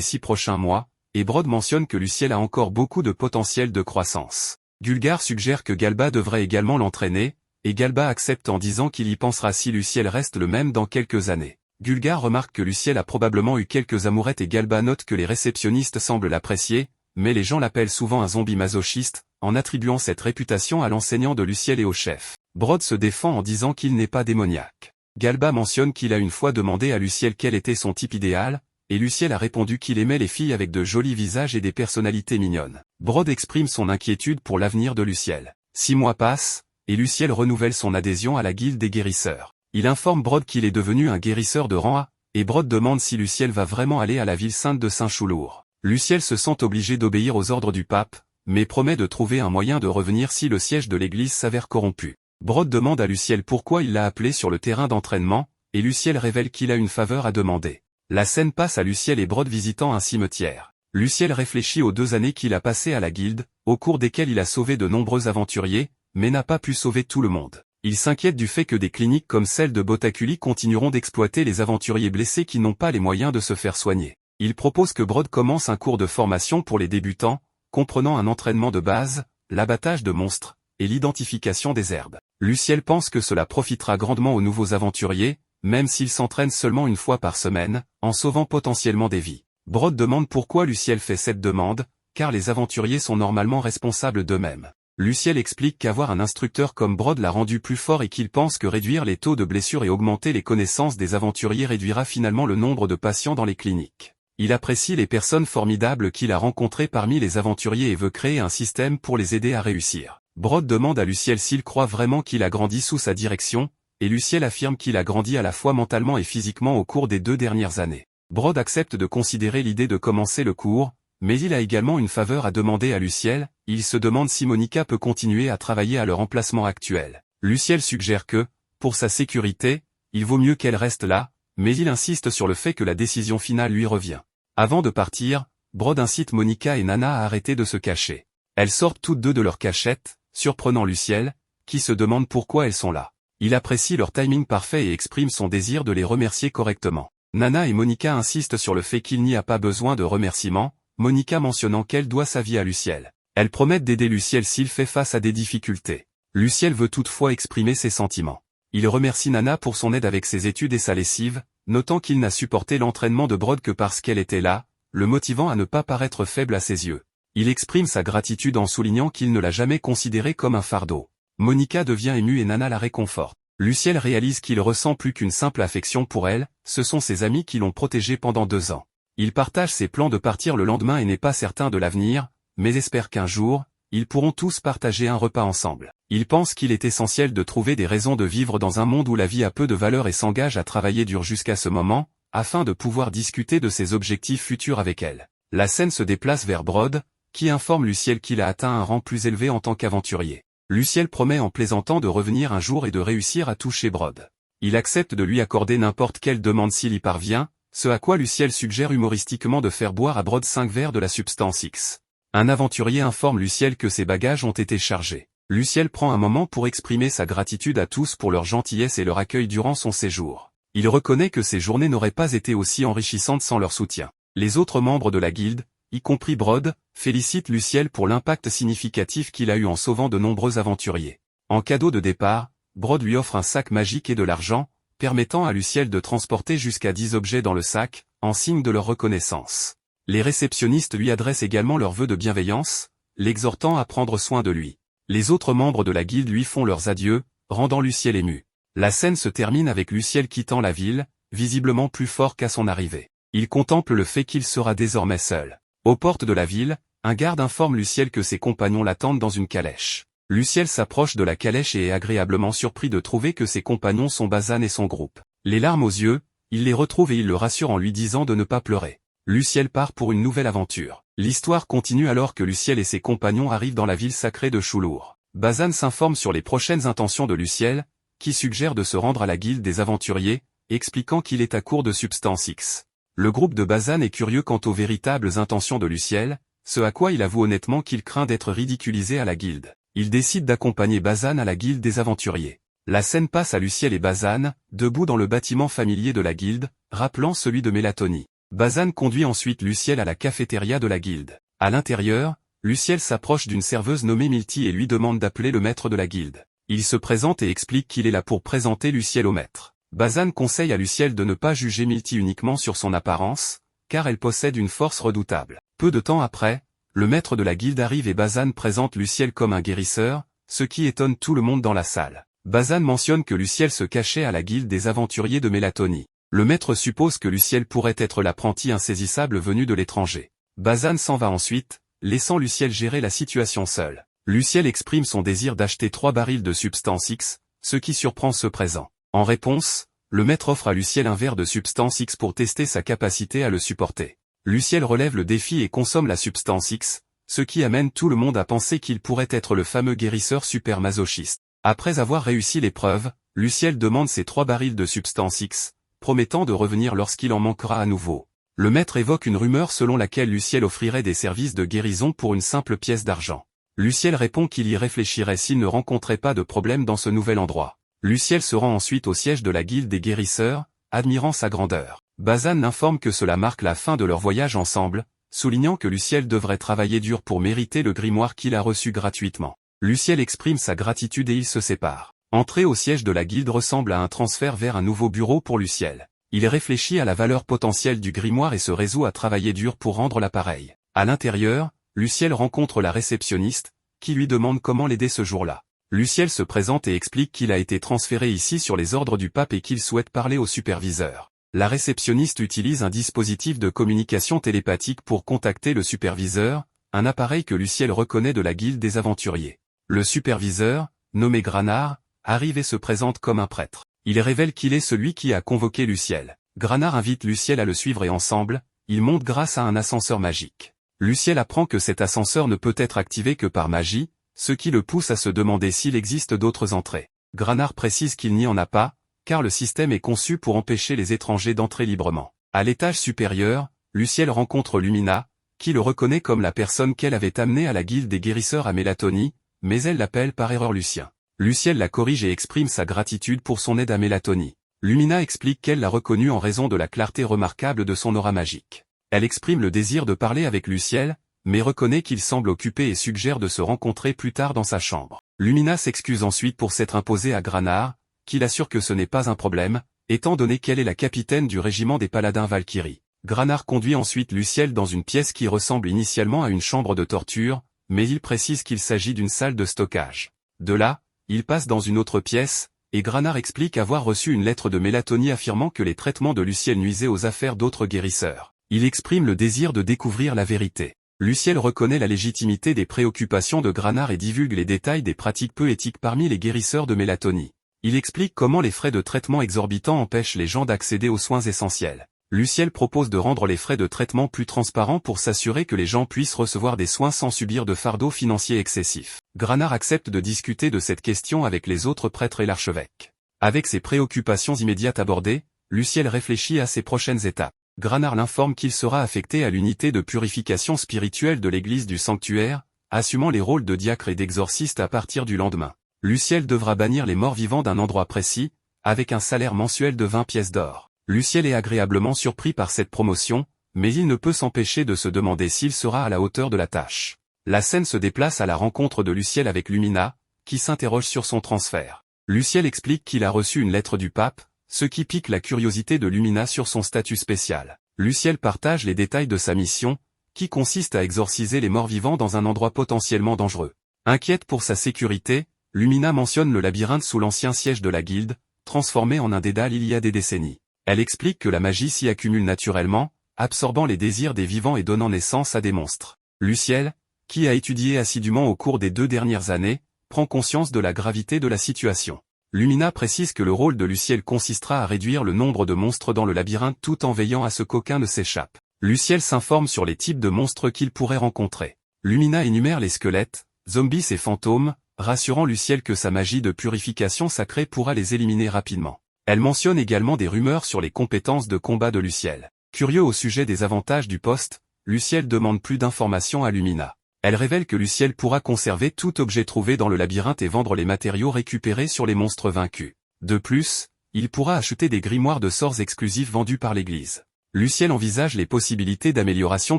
6 prochains mois, et Brod mentionne que Luciel a encore beaucoup de potentiel de croissance. Gulgar suggère que Galba devrait également l'entraîner, et Galba accepte en disant qu'il y pensera si Luciel reste le même dans quelques années. Gulgar remarque que Luciel a probablement eu quelques amourettes et Galba note que les réceptionnistes semblent l'apprécier, mais les gens l'appellent souvent un zombie masochiste, en attribuant cette réputation à l'enseignant de Luciel et au chef. Brod se défend en disant qu'il n'est pas démoniaque. Galba mentionne qu'il a une fois demandé à Luciel quel était son type idéal, et Luciel a répondu qu'il aimait les filles avec de jolis visages et des personnalités mignonnes. Brod exprime son inquiétude pour l'avenir de Luciel. 6 mois passent, et Luciel renouvelle son adhésion à la guilde des guérisseurs. Il informe Brod qu'il est devenu un guérisseur de rang A, et Brod demande si Luciel va vraiment aller à la ville sainte de Saint-Choulour. Luciel se sent obligé d'obéir aux ordres du pape, mais promet de trouver un moyen de revenir si le siège de l'église s'avère corrompu. Brod demande à Luciel pourquoi il l'a appelé sur le terrain d'entraînement, et Luciel révèle qu'il a une faveur à demander. La scène passe à Luciel et Brod visitant un cimetière. Luciel réfléchit aux 2 années qu'il a passées à la guilde, au cours desquelles il a sauvé de nombreux aventuriers, mais n'a pas pu sauver tout le monde. Il s'inquiète du fait que des cliniques comme celle de Botakuli continueront d'exploiter les aventuriers blessés qui n'ont pas les moyens de se faire soigner. Il propose que Brod commence un cours de formation pour les débutants, comprenant un entraînement de base, l'abattage de monstres, et l'identification des herbes. Luciel pense que cela profitera grandement aux nouveaux aventuriers, même s'ils s'entraînent seulement une fois par semaine, en sauvant potentiellement des vies. Brod demande pourquoi Luciel fait cette demande, car les aventuriers sont normalement responsables d'eux-mêmes. Luciel explique qu'avoir un instructeur comme Brod l'a rendu plus fort et qu'il pense que réduire les taux de blessures et augmenter les connaissances des aventuriers réduira finalement le nombre de patients dans les cliniques. Il apprécie les personnes formidables qu'il a rencontrées parmi les aventuriers et veut créer un système pour les aider à réussir. Brod demande à Luciel s'il croit vraiment qu'il a grandi sous sa direction, et Luciel affirme qu'il a grandi à la fois mentalement et physiquement au cours des 2 dernières années. Brod accepte de considérer l'idée de commencer le cours, mais il a également une faveur à demander à Luciel, il se demande si Monica peut continuer à travailler à leur emplacement actuel. Luciel suggère que, pour sa sécurité, il vaut mieux qu'elle reste là, mais il insiste sur le fait que la décision finale lui revient. Avant de partir, Brod incite Monica et Nana à arrêter de se cacher. Elles sortent toutes deux de leur cachette, surprenant Luciel, qui se demande pourquoi elles sont là. Il apprécie leur timing parfait et exprime son désir de les remercier correctement. Nana et Monica insistent sur le fait qu'il n'y a pas besoin de remerciements, Monica mentionnant qu'elle doit sa vie à Luciel. Elles promettent d'aider Luciel s'il fait face à des difficultés. Luciel veut toutefois exprimer ses sentiments. Il remercie Nana pour son aide avec ses études et sa lessive, notant qu'il n'a supporté l'entraînement de Brod que parce qu'elle était là, le motivant à ne pas paraître faible à ses yeux. Il exprime sa gratitude en soulignant qu'il ne l'a jamais considérée comme un fardeau. Monica devient émue et Nana la réconforte. Luciel réalise qu'il ressent plus qu'une simple affection pour elle, ce sont ses amis qui l'ont protégé pendant 2 ans. Il partage ses plans de partir le lendemain et n'est pas certain de l'avenir, mais espère qu'un jour, ils pourront tous partager un repas ensemble. Il pense qu'il est essentiel de trouver des raisons de vivre dans un monde où la vie a peu de valeur et s'engage à travailler dur jusqu'à ce moment, afin de pouvoir discuter de ses objectifs futurs avec elle. La scène se déplace vers Brod, qui informe Luciel qu'il a atteint un rang plus élevé en tant qu'aventurier. Luciel promet en plaisantant de revenir un jour et de réussir à toucher Brod. Il accepte de lui accorder n'importe quelle demande s'il y parvient, ce à quoi Luciel suggère humoristiquement de faire boire à Brod 5 verres de la substance X. Un aventurier informe Luciel que ses bagages ont été chargés. Luciel prend un moment pour exprimer sa gratitude à tous pour leur gentillesse et leur accueil durant son séjour. Il reconnaît que ces journées n'auraient pas été aussi enrichissantes sans leur soutien. Les autres membres de la guilde, y compris Brod, félicitent Luciel pour l'impact significatif qu'il a eu en sauvant de nombreux aventuriers. En cadeau de départ, Brod lui offre un sac magique et de l'argent, permettant à Luciel de transporter jusqu'à 10 objets dans le sac, en signe de leur reconnaissance. Les réceptionnistes lui adressent également leurs vœux de bienveillance, l'exhortant à prendre soin de lui. Les autres membres de la guilde lui font leurs adieux, rendant Luciel ému. La scène se termine avec Luciel quittant la ville, visiblement plus fort qu'à son arrivée. Il contemple le fait qu'il sera désormais seul. Aux portes de la ville, un garde informe Luciel que ses compagnons l'attendent dans une calèche. Luciel s'approche de la calèche et est agréablement surpris de trouver que ses compagnons sont Bazan et son groupe. Les larmes aux yeux, il les retrouve et il le rassure en lui disant de ne pas pleurer. Luciel part pour une nouvelle aventure. L'histoire continue alors que Luciel et ses compagnons arrivent dans la ville sacrée de Shulur. Bazan s'informe sur les prochaines intentions de Luciel, qui suggère de se rendre à la guilde des aventuriers, expliquant qu'il est à court de substance X. Le groupe de Bazan est curieux quant aux véritables intentions de Luciel, ce à quoi il avoue honnêtement qu'il craint d'être ridiculisé à la guilde. Il décide d'accompagner Bazan à la guilde des aventuriers. La scène passe à Luciel et Bazan, debout dans le bâtiment familier de la guilde, rappelant celui de Mélatonie. Bazan conduit ensuite Luciel à la cafétéria de la guilde. À l'intérieur, Luciel s'approche d'une serveuse nommée Milty et lui demande d'appeler le maître de la guilde. Il se présente et explique qu'il est là pour présenter Luciel au maître. Bazan conseille à Luciel de ne pas juger Milty uniquement sur son apparence, car elle possède une force redoutable. Peu de temps après, le maître de la guilde arrive et Bazan présente Luciel comme un guérisseur, ce qui étonne tout le monde dans la salle. Bazan mentionne que Luciel se cachait à la guilde des aventuriers de Mélatonie. Le maître suppose que Luciel pourrait être l'apprenti insaisissable venu de l'étranger. Bazan s'en va ensuite, laissant Luciel gérer la situation seul. Luciel exprime son désir d'acheter 3 barils de substance X, ce qui surprend ceux présents. En réponse, le maître offre à Luciel un verre de substance X pour tester sa capacité à le supporter. Luciel relève le défi et consomme la substance X, ce qui amène tout le monde à penser qu'il pourrait être le fameux guérisseur super masochiste. Après avoir réussi l'épreuve, Luciel demande ses 3 barils de substance X, promettant de revenir lorsqu'il en manquera à nouveau. Le maître évoque une rumeur selon laquelle Luciel offrirait des services de guérison pour une simple pièce d'argent. Luciel répond qu'il y réfléchirait s'il ne rencontrait pas de problème dans ce nouvel endroit. Luciel se rend ensuite au siège de la guilde des guérisseurs, admirant sa grandeur. Bazan informe que cela marque la fin de leur voyage ensemble, soulignant que Luciel devrait travailler dur pour mériter le grimoire qu'il a reçu gratuitement. Luciel exprime sa gratitude et ils se séparent. Entrer au siège de la guilde ressemble à un transfert vers un nouveau bureau pour Luciel. Il réfléchit à la valeur potentielle du grimoire et se résout à travailler dur pour rendre l'appareil. À l'intérieur, Luciel rencontre la réceptionniste, qui lui demande comment l'aider ce jour-là. Luciel se présente et explique qu'il a été transféré ici sur les ordres du pape et qu'il souhaite parler au superviseur. La réceptionniste utilise un dispositif de communication télépathique pour contacter le superviseur, un appareil que Luciel reconnaît de la guilde des aventuriers. Le superviseur, nommé Granard, arrive et se présente comme un prêtre. Il révèle qu'il est celui qui a convoqué Luciel. Granard invite Luciel à le suivre et ensemble, ils montent grâce à un ascenseur magique. Luciel apprend que cet ascenseur ne peut être activé que par magie, ce qui le pousse à se demander s'il existe d'autres entrées. Granard précise qu'il n'y en a pas, car le système est conçu pour empêcher les étrangers d'entrer librement. À l'étage supérieur, Luciel rencontre Lumina, qui le reconnaît comme la personne qu'elle avait amenée à la guilde des guérisseurs à Mélatonie, mais elle l'appelle par erreur Lucien. Luciel la corrige et exprime sa gratitude pour son aide à Mélatonie. Lumina explique qu'elle l'a reconnu en raison de la clarté remarquable de son aura magique. Elle exprime le désir de parler avec Luciel, mais reconnaît qu'il semble occupé et suggère de se rencontrer plus tard dans sa chambre. Lumina s'excuse ensuite pour s'être imposée à Granard, qui l'assure que ce n'est pas un problème, étant donné qu'elle est la capitaine du régiment des paladins Valkyrie. Granard conduit ensuite Luciel dans une pièce qui ressemble initialement à une chambre de torture, mais il précise qu'il s'agit d'une salle de stockage. De là, il passe dans une autre pièce, et Granard explique avoir reçu une lettre de Mélatonie affirmant que les traitements de Luciel nuisaient aux affaires d'autres guérisseurs. Il exprime le désir de découvrir la vérité. Luciel reconnaît la légitimité des préoccupations de Granard et divulgue les détails des pratiques peu éthiques parmi les guérisseurs de Mélatonie. Il explique comment les frais de traitement exorbitants empêchent les gens d'accéder aux soins essentiels. Luciel propose de rendre les frais de traitement plus transparents pour s'assurer que les gens puissent recevoir des soins sans subir de fardeau financier excessif. Granard accepte de discuter de cette question avec les autres prêtres et l'archevêque. Avec ses préoccupations immédiates abordées, Luciel réfléchit à ses prochaines étapes. Granard l'informe qu'il sera affecté à l'unité de purification spirituelle de l'église du sanctuaire, assumant les rôles de diacre et d'exorciste à partir du lendemain. Luciel devra bannir les morts vivants d'un endroit précis, avec un salaire mensuel de 20 pièces d'or. Luciel est agréablement surpris par cette promotion, mais il ne peut s'empêcher de se demander s'il sera à la hauteur de la tâche. La scène se déplace à la rencontre de Luciel avec Lumina, qui s'interroge sur son transfert. Luciel explique qu'il a reçu une lettre du pape, ce qui pique la curiosité de Lumina sur son statut spécial. Luciel partage les détails de sa mission, qui consiste à exorciser les morts vivants dans un endroit potentiellement dangereux. Inquiète pour sa sécurité, Lumina mentionne le labyrinthe sous l'ancien siège de la Guilde, transformé en un dédale il y a des décennies. Elle explique que la magie s'y accumule naturellement, absorbant les désirs des vivants et donnant naissance à des monstres. Luciel, qui a étudié assidûment au cours des 2 dernières années, prend conscience de la gravité de la situation. Lumina précise que le rôle de Luciel consistera à réduire le nombre de monstres dans le labyrinthe tout en veillant à ce qu'aucun ne s'échappe. Luciel s'informe sur les types de monstres qu'il pourrait rencontrer. Lumina énumère les squelettes, zombies et fantômes, rassurant Luciel que sa magie de purification sacrée pourra les éliminer rapidement. Elle mentionne également des rumeurs sur les compétences de combat de Luciel. Curieux au sujet des avantages du poste, Luciel demande plus d'informations à Lumina. Elle révèle que Luciel pourra conserver tout objet trouvé dans le labyrinthe et vendre les matériaux récupérés sur les monstres vaincus. De plus, il pourra acheter des grimoires de sorts exclusifs vendus par l'Église. Luciel envisage les possibilités d'amélioration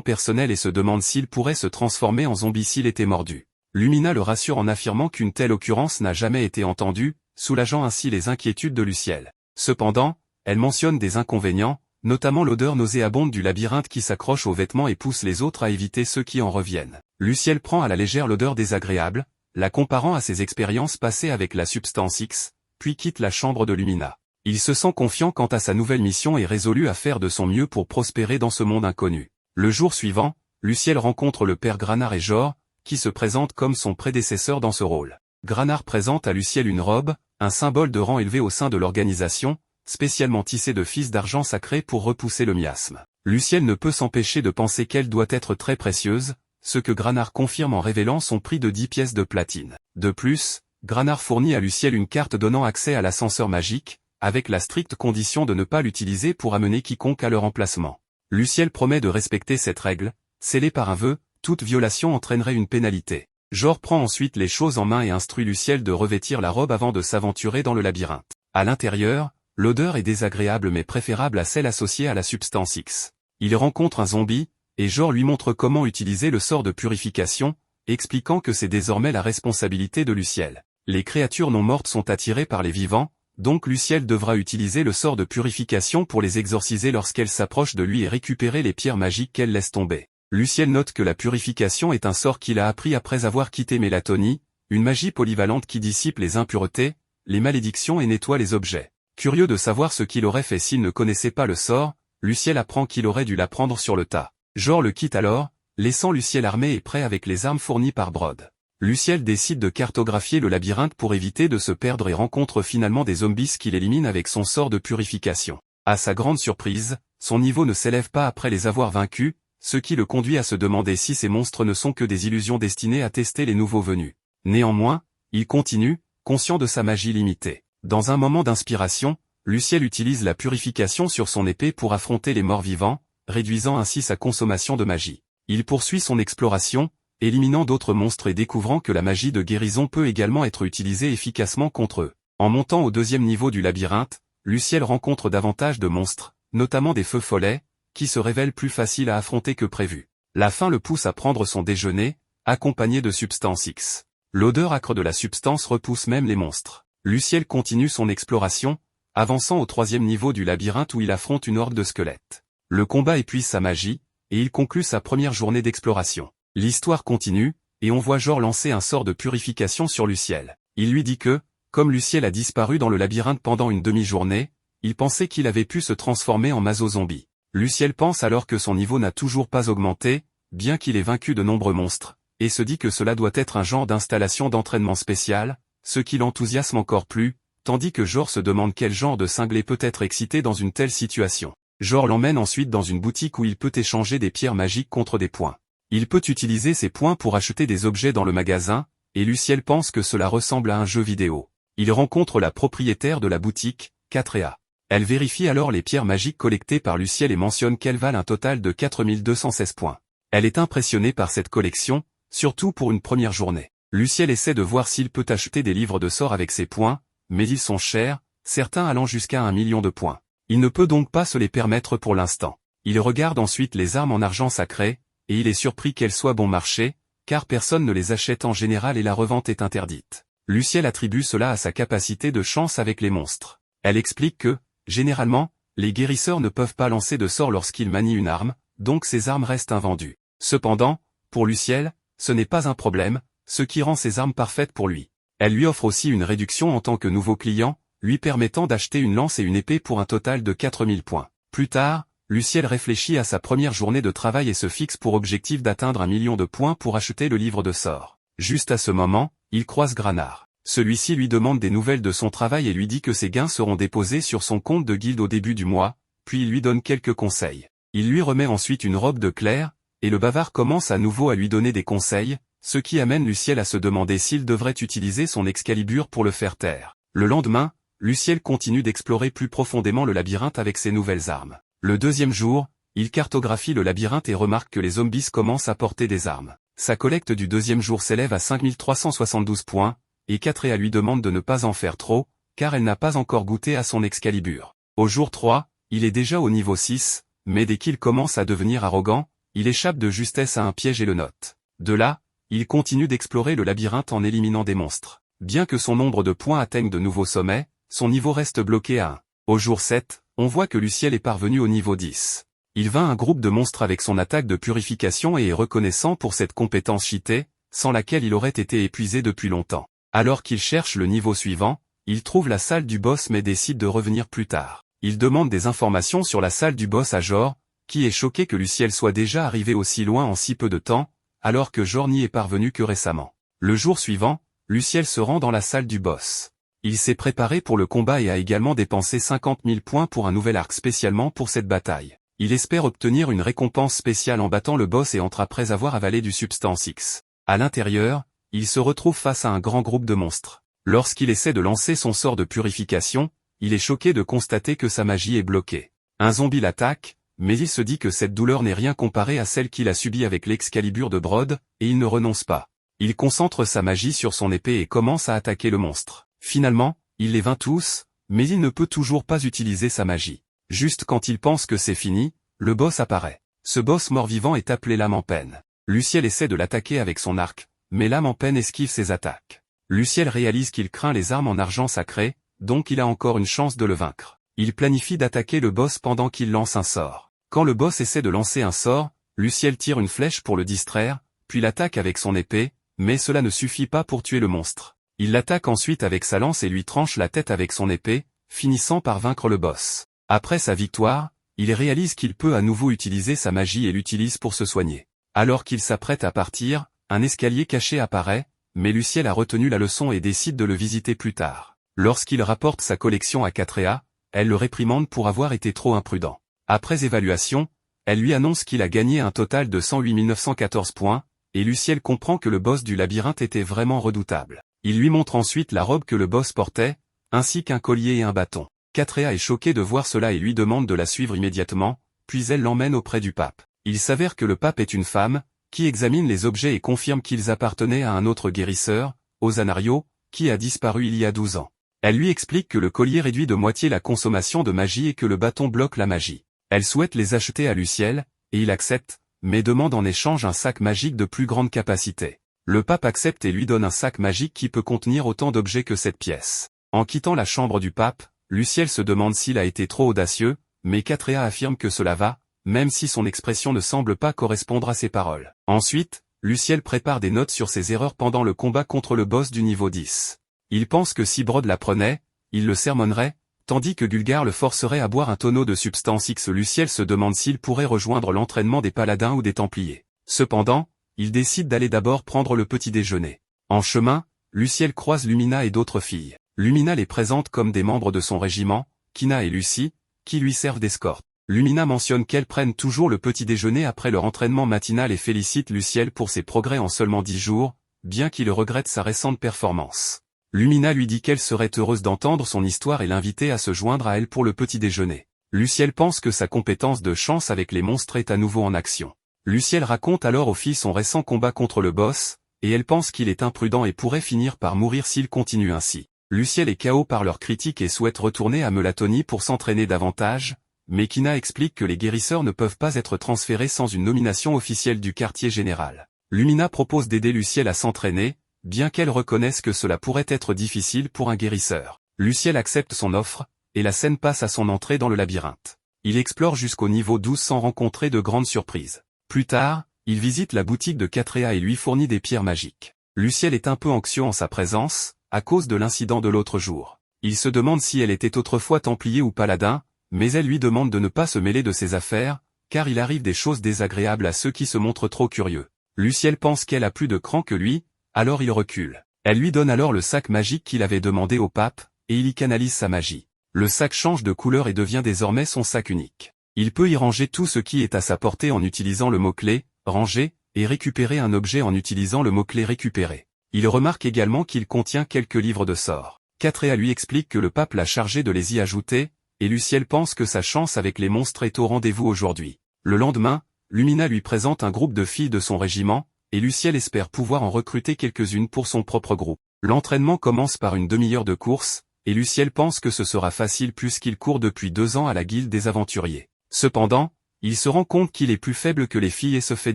personnelle et se demande s'il pourrait se transformer en zombie s'il était mordu. Lumina le rassure en affirmant qu'une telle occurrence n'a jamais été entendue, soulageant ainsi les inquiétudes de Luciel. Cependant, elle mentionne des inconvénients, notamment l'odeur nauséabonde du labyrinthe qui s'accroche aux vêtements et pousse les autres à éviter ceux qui en reviennent. Luciel prend à la légère l'odeur désagréable, la comparant à ses expériences passées avec la substance X, puis quitte la chambre de Lumina. Il se sent confiant quant à sa nouvelle mission et résolu à faire de son mieux pour prospérer dans ce monde inconnu. Le jour suivant, Luciel rencontre le père Granard et Jor, qui se présente comme son prédécesseur dans ce rôle. Granard présente à Luciel une robe, un symbole de rang élevé au sein de l'organisation, spécialement tissée de fils d'argent sacré pour repousser le miasme. Luciel ne peut s'empêcher de penser qu'elle doit être très précieuse, ce que Granard confirme en révélant son prix de 10 pièces de platine. De plus, Granard fournit à Luciel une carte donnant accès à l'ascenseur magique, avec la stricte condition de ne pas l'utiliser pour amener quiconque à leur emplacement. Luciel promet de respecter cette règle, scellée par un vœu, toute violation entraînerait une pénalité. Jor prend ensuite les choses en main et instruit Luciel de revêtir la robe avant de s'aventurer dans le labyrinthe. À l'intérieur, l'odeur est désagréable mais préférable à celle associée à la substance X. Il rencontre un zombie, et Jor lui montre comment utiliser le sort de purification, expliquant que c'est désormais la responsabilité de Luciel. Les créatures non mortes sont attirées par les vivants, donc Luciel devra utiliser le sort de purification pour les exorciser lorsqu'elles s'approchent de lui et récupérer les pierres magiques qu'elles laissent tomber. Luciel note que la purification est un sort qu'il a appris après avoir quitté Mélatonie, une magie polyvalente qui dissipe les impuretés, les malédictions et nettoie les objets. Curieux de savoir ce qu'il aurait fait s'il ne connaissait pas le sort, Luciel apprend qu'il aurait dû l'apprendre sur le tas. Jor le quitte alors, laissant Luciel armé et prêt avec les armes fournies par Brod. Luciel décide de cartographier le labyrinthe pour éviter de se perdre et rencontre finalement des zombies qu'il élimine avec son sort de purification. À sa grande surprise, son niveau ne s'élève pas après les avoir vaincus, ce qui le conduit à se demander si ces monstres ne sont que des illusions destinées à tester les nouveaux venus. Néanmoins, il continue, conscient de sa magie limitée. Dans un moment d'inspiration, Luciel utilise la purification sur son épée pour affronter les morts vivants, réduisant ainsi sa consommation de magie. Il poursuit son exploration, éliminant d'autres monstres et découvrant que la magie de guérison peut également être utilisée efficacement contre eux. En montant au 2e niveau du labyrinthe, Luciel rencontre davantage de monstres, notamment des feux follets, qui se révèlent plus faciles à affronter que prévu. La faim le pousse à prendre son déjeuner, accompagné de substance X. L'odeur âcre de la substance repousse même les monstres. Luciel continue son exploration, avançant au 3e niveau du labyrinthe où il affronte une horde de squelettes. Le combat épuise sa magie, et il conclut sa première journée d'exploration. L'histoire continue, et on voit Jor lancer un sort de purification sur Luciel. Il lui dit que, comme Luciel a disparu dans le labyrinthe pendant une demi-journée, il pensait qu'il avait pu se transformer en maso-zombie. Luciel pense alors que son niveau n'a toujours pas augmenté, bien qu'il ait vaincu de nombreux monstres, et se dit que cela doit être un genre d'installation d'entraînement spécial, ce qui l'enthousiasme encore plus, tandis que Jor se demande quel genre de cinglé peut être excité dans une telle situation. Jor l'emmène ensuite dans une boutique où il peut échanger des pierres magiques contre des points. Il peut utiliser ces points pour acheter des objets dans le magasin, et Luciel pense que cela ressemble à un jeu vidéo. Il rencontre la propriétaire de la boutique, Katrea. Elle vérifie alors les pierres magiques collectées par Luciel et mentionne qu'elles valent un total de 4216 points. Elle est impressionnée par cette collection, surtout pour une première journée. Luciel essaie de voir s'il peut acheter des livres de sorts avec ses points, mais ils sont chers, certains allant jusqu'à 1 million de points. Il ne peut donc pas se les permettre pour l'instant. Il regarde ensuite les armes en argent sacré, et il est surpris qu'elles soient bon marché, car personne ne les achète en général et la revente est interdite. Luciel attribue cela à sa capacité de chance avec les monstres. Elle explique que, généralement, les guérisseurs ne peuvent pas lancer de sorts lorsqu'ils manient une arme, donc ces armes restent invendues. Cependant, pour Luciel, ce n'est pas un problème, ce qui rend ces armes parfaites pour lui. Elle lui offre aussi une réduction en tant que nouveau client, lui permettant d'acheter une lance et une épée pour un total de 4000 points. Plus tard, Luciel réfléchit à sa première journée de travail et se fixe pour objectif d'atteindre 1 million de points pour acheter le livre de sorts. Juste à ce moment, il croise Granard. Celui-ci lui demande des nouvelles de son travail et lui dit que ses gains seront déposés sur son compte de guilde au début du mois, puis il lui donne quelques conseils. Il lui remet ensuite une robe de clerc, et le bavard commence à nouveau à lui donner des conseils, ce qui amène Luciel à se demander s'il devrait utiliser son Excalibur pour le faire taire. Le lendemain, Luciel continue d'explorer plus profondément le labyrinthe avec ses nouvelles armes. Le deuxième jour, il cartographie le labyrinthe et remarque que les zombies commencent à porter des armes. Sa collecte du deuxième jour s'élève à 5372 points, et Catrea lui demande de ne pas en faire trop, car elle n'a pas encore goûté à son Excalibur. Au jour 3, il est déjà au niveau 6, mais dès qu'il commence à devenir arrogant, il échappe de justesse à un piège et le note. De là, il continue d'explorer le labyrinthe en éliminant des monstres. Bien que son nombre de points atteigne de nouveaux sommets, son niveau reste bloqué à 1. Au jour 7, on voit que Luciel est parvenu au niveau 10. Il vainc un groupe de monstres avec son attaque de purification et est reconnaissant pour cette compétence cheatée, sans laquelle il aurait été épuisé depuis longtemps. Alors qu'il cherche le niveau suivant, il trouve la salle du boss mais décide de revenir plus tard. Il demande des informations sur la salle du boss à Jor, qui est choqué que Luciel soit déjà arrivé aussi loin en si peu de temps, alors que Jor n'y est parvenu que récemment. Le jour suivant, Luciel se rend dans la salle du boss. Il s'est préparé pour le combat et a également dépensé 50 000 points pour un nouvel arc spécialement pour cette bataille. Il espère obtenir une récompense spéciale en battant le boss et entre après avoir avalé du Substance X. À l'intérieur, il se retrouve face à un grand groupe de monstres. Lorsqu'il essaie de lancer son sort de purification, il est choqué de constater que sa magie est bloquée. Un zombie l'attaque, mais il se dit que cette douleur n'est rien comparée à celle qu'il a subie avec l'Excalibur de Brode, et il ne renonce pas. Il concentre sa magie sur son épée et commence à attaquer le monstre. Finalement, il les vainc tous, mais il ne peut toujours pas utiliser sa magie. Juste quand il pense que c'est fini, le boss apparaît. Ce boss mort-vivant est appelé l'âme en peine. Luciel essaie de l'attaquer avec son arc, mais l'âme en peine esquive ses attaques. Luciel réalise qu'il craint les armes en argent sacré, donc il a encore une chance de le vaincre. Il planifie d'attaquer le boss pendant qu'il lance un sort. Quand le boss essaie de lancer un sort, Luciel tire une flèche pour le distraire, puis l'attaque avec son épée, mais cela ne suffit pas pour tuer le monstre. Il l'attaque ensuite avec sa lance et lui tranche la tête avec son épée, finissant par vaincre le boss. Après sa victoire, il réalise qu'il peut à nouveau utiliser sa magie et l'utilise pour se soigner. Alors qu'il s'apprête à partir, un escalier caché apparaît, mais Luciel a retenu la leçon et décide de le visiter plus tard. Lorsqu'il rapporte sa collection à Catrea, elle le réprimande pour avoir été trop imprudent. Après évaluation, elle lui annonce qu'il a gagné un total de 108 914 points, et Luciel comprend que le boss du labyrinthe était vraiment redoutable. Il lui montre ensuite la robe que le boss portait, ainsi qu'un collier et un bâton. Catrea est choquée de voir cela et lui demande de la suivre immédiatement, puis elle l'emmène auprès du pape. Il s'avère que le pape est une femme, qui examine les objets et confirme qu'ils appartenaient à un autre guérisseur, Osanario, qui a disparu il y a 12 ans. Elle lui explique que le collier réduit de moitié la consommation de magie et que le bâton bloque la magie. Elle souhaite les acheter à Luciel, et il accepte, mais demande en échange un sac magique de plus grande capacité. Le pape accepte et lui donne un sac magique qui peut contenir autant d'objets que cette pièce. En quittant la chambre du pape, Luciel se demande s'il a été trop audacieux, mais Catrea affirme que cela va, même si son expression ne semble pas correspondre à ses paroles. Ensuite, Luciel prépare des notes sur ses erreurs pendant le combat contre le boss du niveau 10. Il pense que si Brode l'apprenait, il le sermonnerait, tandis que Gulgar le forcerait à boire un tonneau de substance X. Luciel se demande s'il pourrait rejoindre l'entraînement des paladins ou des templiers. Cependant, il décide d'aller d'abord prendre le petit déjeuner. En chemin, Luciel croise Lumina et d'autres filles. Lumina les présente comme des membres de son régiment, Kina et Lucie, qui lui servent d'escorte. Lumina mentionne qu'elles prennent toujours le petit déjeuner après leur entraînement matinal et félicite Luciel pour ses progrès en seulement 10 jours, bien qu'il regrette sa récente performance. Lumina lui dit qu'elle serait heureuse d'entendre son histoire et l'inviter à se joindre à elle pour le petit déjeuner. Luciel pense que sa compétence de chance avec les monstres est à nouveau en action. Luciel raconte alors aux filles son récent combat contre le boss, et elle pense qu'il est imprudent et pourrait finir par mourir s'il continue ainsi. Luciel est KO par leurs critiques et souhaite retourner à Melatonie pour s'entraîner davantage, mais Kina explique que les guérisseurs ne peuvent pas être transférés sans une nomination officielle du quartier général. Lumina propose d'aider Luciel à s'entraîner, bien qu'elle reconnaisse que cela pourrait être difficile pour un guérisseur. Luciel accepte son offre, et la scène passe à son entrée dans le labyrinthe. Il explore jusqu'au niveau 12 sans rencontrer de grandes surprises. Plus tard, il visite la boutique de Katrea et lui fournit des pierres magiques. Luciel est un peu anxieux en sa présence, à cause de l'incident de l'autre jour. Il se demande si elle était autrefois templier ou paladin, mais elle lui demande de ne pas se mêler de ses affaires, car il arrive des choses désagréables à ceux qui se montrent trop curieux. Luciel pense qu'elle a plus de cran que lui, alors il recule. Elle lui donne alors le sac magique qu'il avait demandé au pape, et il y canalise sa magie. Le sac change de couleur et devient désormais son sac unique. Il peut y ranger tout ce qui est à sa portée en utilisant le mot-clé « ranger » et récupérer un objet en utilisant le mot-clé « récupérer ». Il remarque également qu'il contient quelques livres de sorts. Katrea lui explique que le pape l'a chargé de les y ajouter, et Luciel pense que sa chance avec les monstres est au rendez-vous aujourd'hui. Le lendemain, Lumina lui présente un groupe de filles de son régiment, et Luciel espère pouvoir en recruter quelques-unes pour son propre groupe. L'entraînement commence par une demi-heure de course, et Luciel pense que ce sera facile puisqu'il court depuis 2 ans à la guilde des aventuriers. Cependant, il se rend compte qu'il est plus faible que les filles et se fait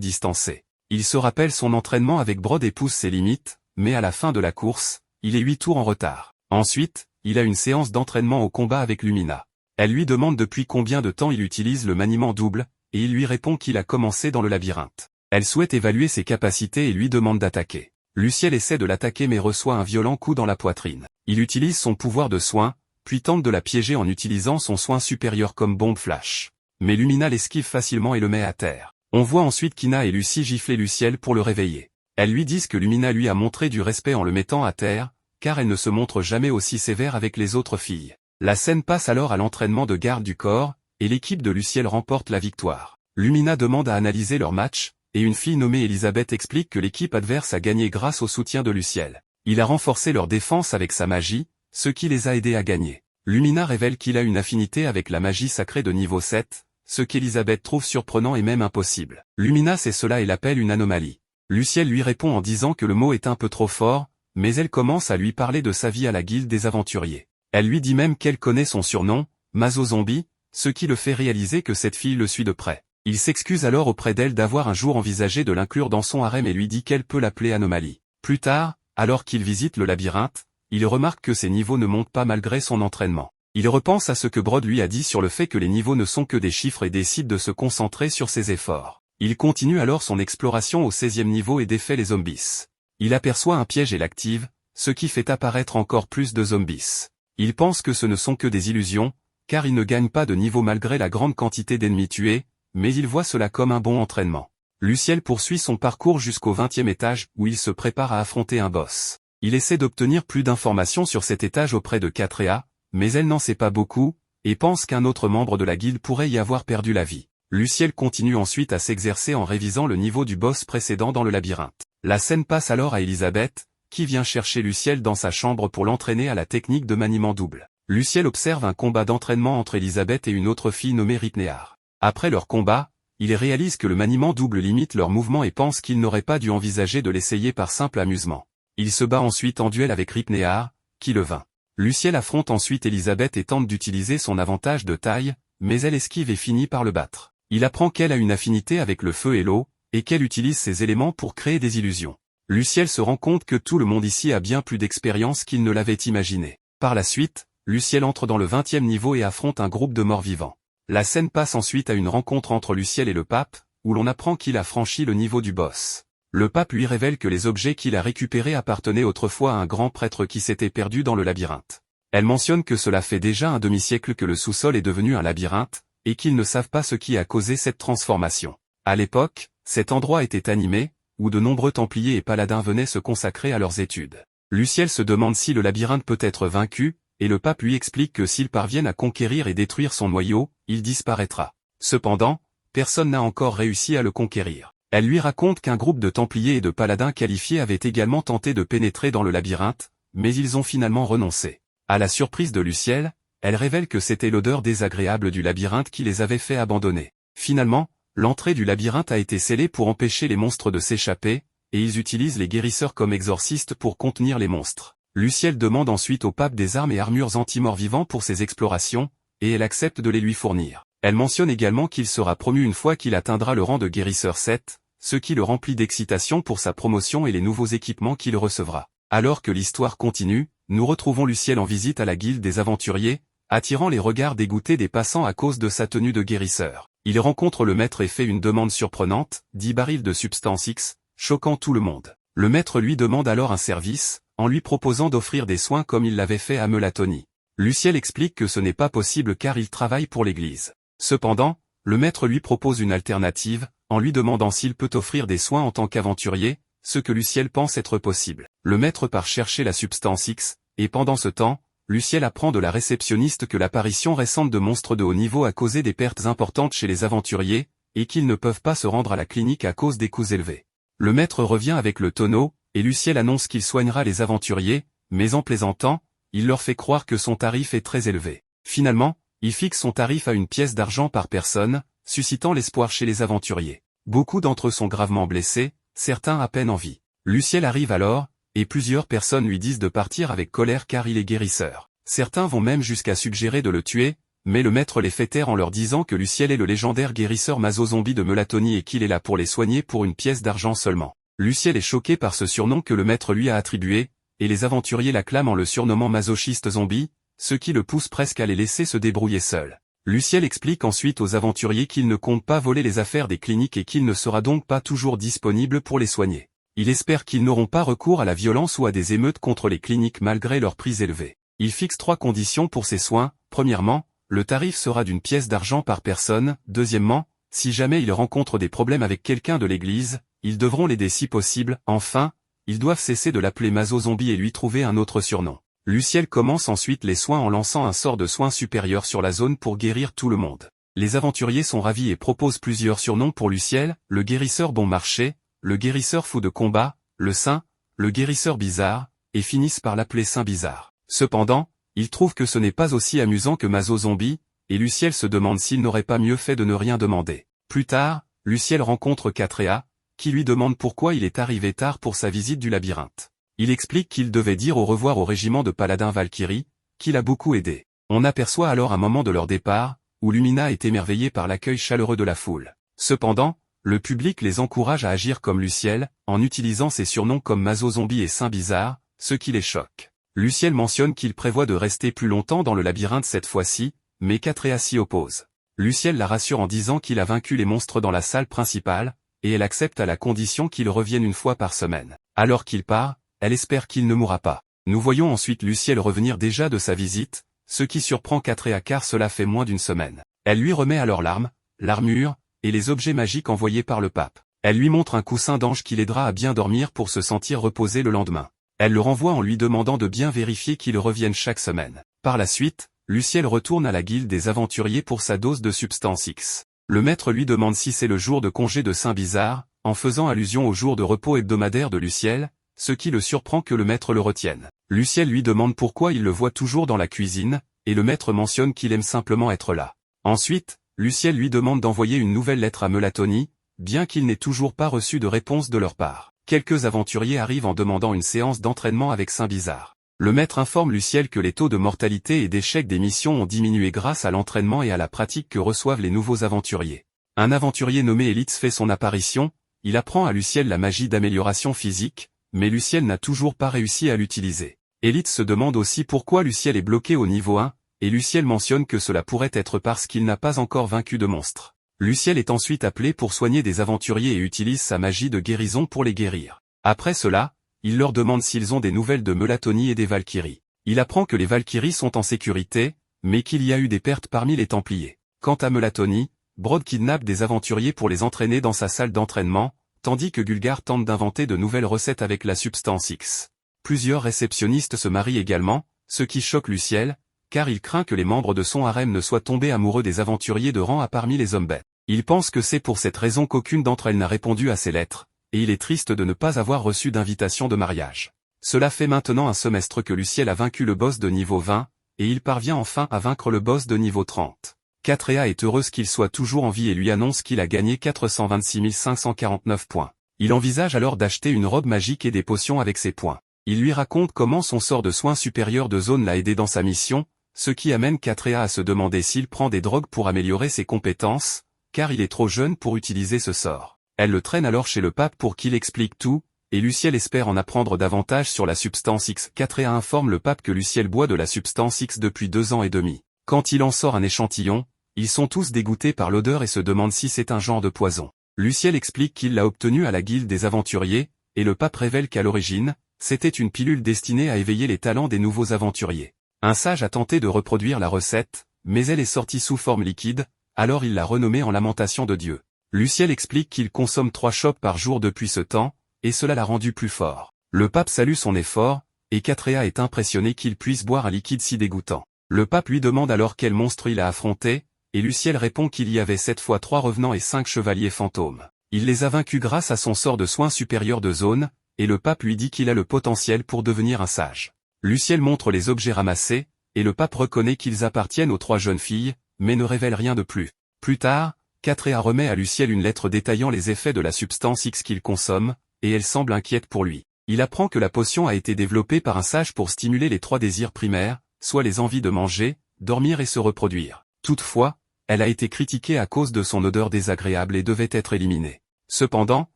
distancer. Il se rappelle son entraînement avec Brod et pousse ses limites, mais à la fin de la course, il est 8 tours en retard. Ensuite, il a une séance d'entraînement au combat avec Lumina. Elle lui demande depuis combien de temps il utilise le maniement double, et il lui répond qu'il a commencé dans le labyrinthe. Elle souhaite évaluer ses capacités et lui demande d'attaquer. Luciel essaie de l'attaquer mais reçoit un violent coup dans la poitrine. Il utilise son pouvoir de soin, puis tente de la piéger en utilisant son soin supérieur comme bombe flash. Mais Lumina l'esquive facilement et le met à terre. On voit ensuite Kina et Lucie gifler Luciel pour le réveiller. Elles lui disent que Lumina lui a montré du respect en le mettant à terre, car elle ne se montre jamais aussi sévère avec les autres filles. La scène passe alors à l'entraînement de garde du corps, et l'équipe de Luciel remporte la victoire. Lumina demande à analyser leur match, et une fille nommée Elisabeth explique que l'équipe adverse a gagné grâce au soutien de Luciel. Il a renforcé leur défense avec sa magie, ce qui les a aidés à gagner. Lumina révèle qu'il a une affinité avec la magie sacrée de niveau 7, ce qu'Elisabeth trouve surprenant et même impossible. Lumina sait cela et l'appelle une anomalie. Luciel lui répond en disant que le mot est un peu trop fort, mais elle commence à lui parler de sa vie à la guilde des aventuriers. Elle lui dit même qu'elle connaît son surnom, Mazo Zombie, ce qui le fait réaliser que cette fille le suit de près. Il s'excuse alors auprès d'elle d'avoir un jour envisagé de l'inclure dans son harem et lui dit qu'elle peut l'appeler Anomalie. Plus tard, alors qu'il visite le labyrinthe, il remarque que ses niveaux ne montent pas malgré son entraînement. Il repense à ce que Brod lui a dit sur le fait que les niveaux ne sont que des chiffres et décide de se concentrer sur ses efforts. Il continue alors son exploration au 16e niveau et défait les zombies. Il aperçoit un piège et l'active, ce qui fait apparaître encore plus de zombies. Il pense que ce ne sont que des illusions, car il ne gagne pas de niveau malgré la grande quantité d'ennemis tués, mais il voit cela comme un bon entraînement. Luciel poursuit son parcours jusqu'au 20e étage où il se prépare à affronter un boss. Il essaie d'obtenir plus d'informations sur cet étage auprès de Katrea, mais elle n'en sait pas beaucoup, et pense qu'un autre membre de la guilde pourrait y avoir perdu la vie. Luciel continue ensuite à s'exercer en révisant le niveau du boss précédent dans le labyrinthe. La scène passe alors à Elisabeth, qui vient chercher Luciel dans sa chambre pour l'entraîner à la technique de maniement double. Luciel observe un combat d'entraînement entre Elisabeth et une autre fille nommée Ripnéar. Après leur combat, il réalise que le maniement double limite leurs mouvements et pense qu'il n'aurait pas dû envisager de l'essayer par simple amusement. Il se bat ensuite en duel avec Ripnéar, qui le vainc. Luciel affronte ensuite Elisabeth et tente d'utiliser son avantage de taille, mais elle esquive et finit par le battre. Il apprend qu'elle a une affinité avec le feu et l'eau, et qu'elle utilise ces éléments pour créer des illusions. Luciel se rend compte que tout le monde ici a bien plus d'expérience qu'il ne l'avait imaginé. Par la suite, Luciel entre dans le 20e niveau et affronte un groupe de morts-vivants. La scène passe ensuite à une rencontre entre Luciel et le pape, où l'on apprend qu'il a franchi le niveau du boss. Le pape lui révèle que les objets qu'il a récupérés appartenaient autrefois à un grand prêtre qui s'était perdu dans le labyrinthe. Elle mentionne que cela fait déjà un demi-siècle que le sous-sol est devenu un labyrinthe, et qu'ils ne savent pas ce qui a causé cette transformation. À l'époque, cet endroit était animé, où de nombreux templiers et paladins venaient se consacrer à leurs études. Luciel se demande si le labyrinthe peut être vaincu, et le pape lui explique que s'ils parviennent à conquérir et détruire son noyau, il disparaîtra. Cependant, personne n'a encore réussi à le conquérir. Elle lui raconte qu'un groupe de templiers et de paladins qualifiés avait également tenté de pénétrer dans le labyrinthe, mais ils ont finalement renoncé. À la surprise de Luciel, elle révèle que c'était l'odeur désagréable du labyrinthe qui les avait fait abandonner. Finalement, l'entrée du labyrinthe a été scellée pour empêcher les monstres de s'échapper, et ils utilisent les guérisseurs comme exorcistes pour contenir les monstres. Luciel demande ensuite au pape des armes et armures anti-morts vivants pour ses explorations, et elle accepte de les lui fournir. Elle mentionne également qu'il sera promu une fois qu'il atteindra le rang de guérisseur 7, ce qui le remplit d'excitation pour sa promotion et les nouveaux équipements qu'il recevra. Alors que l'histoire continue, nous retrouvons Luciel en visite à la guilde des aventuriers, attirant les regards dégoûtés des passants à cause de sa tenue de guérisseur. Il rencontre le maître et fait une demande surprenante, 10 barils de substance X, choquant tout le monde. Le maître lui demande alors un service, en lui proposant d'offrir des soins comme il l'avait fait à Melatonie. Luciel explique que ce n'est pas possible car il travaille pour l'église. Cependant, le maître lui propose une alternative, en lui demandant s'il peut offrir des soins en tant qu'aventurier, ce que Luciel pense être possible. Le maître part chercher la substance X, et pendant ce temps, Luciel apprend de la réceptionniste que l'apparition récente de monstres de haut niveau a causé des pertes importantes chez les aventuriers, et qu'ils ne peuvent pas se rendre à la clinique à cause des coûts élevés. Le maître revient avec le tonneau, et Luciel annonce qu'il soignera les aventuriers, mais en plaisantant, il leur fait croire que son tarif est très élevé. Finalement, il fixe son tarif à 1 pièce d'argent par personne, suscitant l'espoir chez les aventuriers. Beaucoup d'entre eux sont gravement blessés, certains à peine en vie. Luciel arrive alors, et plusieurs personnes lui disent de partir avec colère car il est guérisseur. Certains vont même jusqu'à suggérer de le tuer, mais le maître les fait taire en leur disant que Luciel est le légendaire guérisseur Mazo-Zombie de Melatonie et qu'il est là pour les soigner pour 1 pièce d'argent seulement. Luciel est choqué par ce surnom que le maître lui a attribué, et les aventuriers l'acclament en le surnommant masochiste zombie, ce qui le pousse presque à les laisser se débrouiller seuls. Luciel explique ensuite aux aventuriers qu'il ne compte pas voler les affaires des cliniques et qu'il ne sera donc pas toujours disponible pour les soigner. Il espère qu'ils n'auront pas recours à la violence ou à des émeutes contre les cliniques malgré leur prix élevé. Il fixe 3 conditions pour ses soins. Premièrement, le tarif sera d'1 pièce d'argent par personne. Deuxièmement, si jamais ils rencontrent des problèmes avec quelqu'un de l'église, ils devront l'aider si possible. Enfin, ils doivent cesser de l'appeler Mazo-Zombie et lui trouver un autre surnom. Luciel commence ensuite les soins en lançant un sort de soins supérieur sur la zone pour guérir tout le monde. Les aventuriers sont ravis et proposent plusieurs surnoms pour Luciel, le guérisseur bon marché, le guérisseur fou de combat, le saint, le guérisseur bizarre, et finissent par l'appeler Saint Bizarre. Cependant, ils trouvent que ce n'est pas aussi amusant que Mazo-Zombie, et Luciel se demande s'il n'aurait pas mieux fait de ne rien demander. Plus tard, Luciel rencontre Catrea, qui lui demande pourquoi il est arrivé tard pour sa visite du labyrinthe. Il explique qu'il devait dire au revoir au régiment de paladins Valkyrie, qu'il a beaucoup aidé. On aperçoit alors un moment de leur départ, où Lumina est émerveillée par l'accueil chaleureux de la foule. Cependant, le public les encourage à agir comme Luciel, en utilisant ses surnoms comme Mazo-Zombie et Saint Bizarre, ce qui les choque. Luciel mentionne qu'il prévoit de rester plus longtemps dans le labyrinthe cette fois-ci, mais Catrea s'y oppose. Luciel la rassure en disant qu'il a vaincu les monstres dans la salle principale, et elle accepte à la condition qu'il revienne 1 fois par semaine. Alors qu'il part, elle espère qu'il ne mourra pas. Nous voyons ensuite Luciel revenir déjà de sa visite, ce qui surprend Catrea car cela fait moins d'1 semaine. Elle lui remet alors l'arme, l'armure, et les objets magiques envoyés par le pape. Elle lui montre un coussin d'ange qui l'aidera à bien dormir pour se sentir reposé le lendemain. Elle le renvoie en lui demandant de bien vérifier qu'il revienne chaque semaine. Par la suite, Luciel retourne à la guilde des aventuriers pour sa dose de substance X. Le maître lui demande si c'est le jour de congé de Saint Bizarre, en faisant allusion au jour de repos hebdomadaire de Luciel, ce qui le surprend que le maître le retienne. Luciel lui demande pourquoi il le voit toujours dans la cuisine, et le maître mentionne qu'il aime simplement être là. Ensuite, Luciel lui demande d'envoyer une nouvelle lettre à Melatonie, bien qu'il n'ait toujours pas reçu de réponse de leur part. Quelques aventuriers arrivent en demandant une séance d'entraînement avec Saint Bizarre. Le maître informe Luciel que les taux de mortalité et d'échec des missions ont diminué grâce à l'entraînement et à la pratique que reçoivent les nouveaux aventuriers. Un aventurier nommé Elitz fait son apparition, il apprend à Luciel la magie d'amélioration physique, mais Luciel n'a toujours pas réussi à l'utiliser. Elitz se demande aussi pourquoi Luciel est bloqué au niveau 1, et Luciel mentionne que cela pourrait être parce qu'il n'a pas encore vaincu de monstre. Luciel est ensuite appelé pour soigner des aventuriers et utilise sa magie de guérison pour les guérir. Après cela, il leur demande s'ils ont des nouvelles de Melatonie et des Valkyries. Il apprend que les Valkyries sont en sécurité, mais qu'il y a eu des pertes parmi les Templiers. Quant à Melatonie, Brod kidnappe des aventuriers pour les entraîner dans sa salle d'entraînement, tandis que Gulgar tente d'inventer de nouvelles recettes avec la substance X. Plusieurs réceptionnistes se marient également, ce qui choque Luciel, car il craint que les membres de son harem ne soient tombés amoureux des aventuriers de rang à parmi les hommes bêtes. Il pense que c'est pour cette raison qu'aucune d'entre elles n'a répondu à ses lettres, et il est triste de ne pas avoir reçu d'invitation de mariage. Cela fait maintenant un semestre que Luciel a vaincu le boss de niveau 20, et il parvient enfin à vaincre le boss de niveau 30. Katrea est heureuse qu'il soit toujours en vie et lui annonce qu'il a gagné 426 549 points. Il envisage alors d'acheter une robe magique et des potions avec ses points. Il lui raconte comment son sort de soins supérieur de zone l'a aidé dans sa mission, ce qui amène Katrea à se demander s'il prend des drogues pour améliorer ses compétences, car il est trop jeune pour utiliser ce sort. Elle le traîne alors chez le pape pour qu'il explique tout, et Luciel espère en apprendre davantage sur la substance X. Katrea informe le pape que Luciel boit de la substance X depuis 2 ans et demi. Quand il en sort un échantillon, ils sont tous dégoûtés par l'odeur et se demandent si c'est un genre de poison. Luciel explique qu'il l'a obtenu à la guilde des aventuriers, et le pape révèle qu'à l'origine, c'était une pilule destinée à éveiller les talents des nouveaux aventuriers. Un sage a tenté de reproduire la recette, mais elle est sortie sous forme liquide, alors il l'a renommée en lamentation de Dieu. Luciel explique qu'il consomme 3 chopes par jour depuis ce temps, et cela l'a rendu plus fort. Le pape salue son effort, et Katrea est impressionné qu'il puisse boire un liquide si dégoûtant. Le pape lui demande alors quel monstre il a affronté, et Luciel répond qu'il y avait 7 fois 3 revenants et 5 chevaliers fantômes. Il les a vaincus grâce à son sort de soins supérieur de zone, et le pape lui dit qu'il a le potentiel pour devenir un sage. Luciel montre les objets ramassés, et le pape reconnaît qu'ils appartiennent aux 3 jeunes filles, mais ne révèle rien de plus. Plus tard, Katrea remet à Luciel une lettre détaillant les effets de la substance X qu'il consomme, et elle semble inquiète pour lui. Il apprend que la potion a été développée par un sage pour stimuler les 3 désirs primaires, soit les envies de manger, dormir et se reproduire. Toutefois, elle a été critiquée à cause de son odeur désagréable et devait être éliminée. Cependant,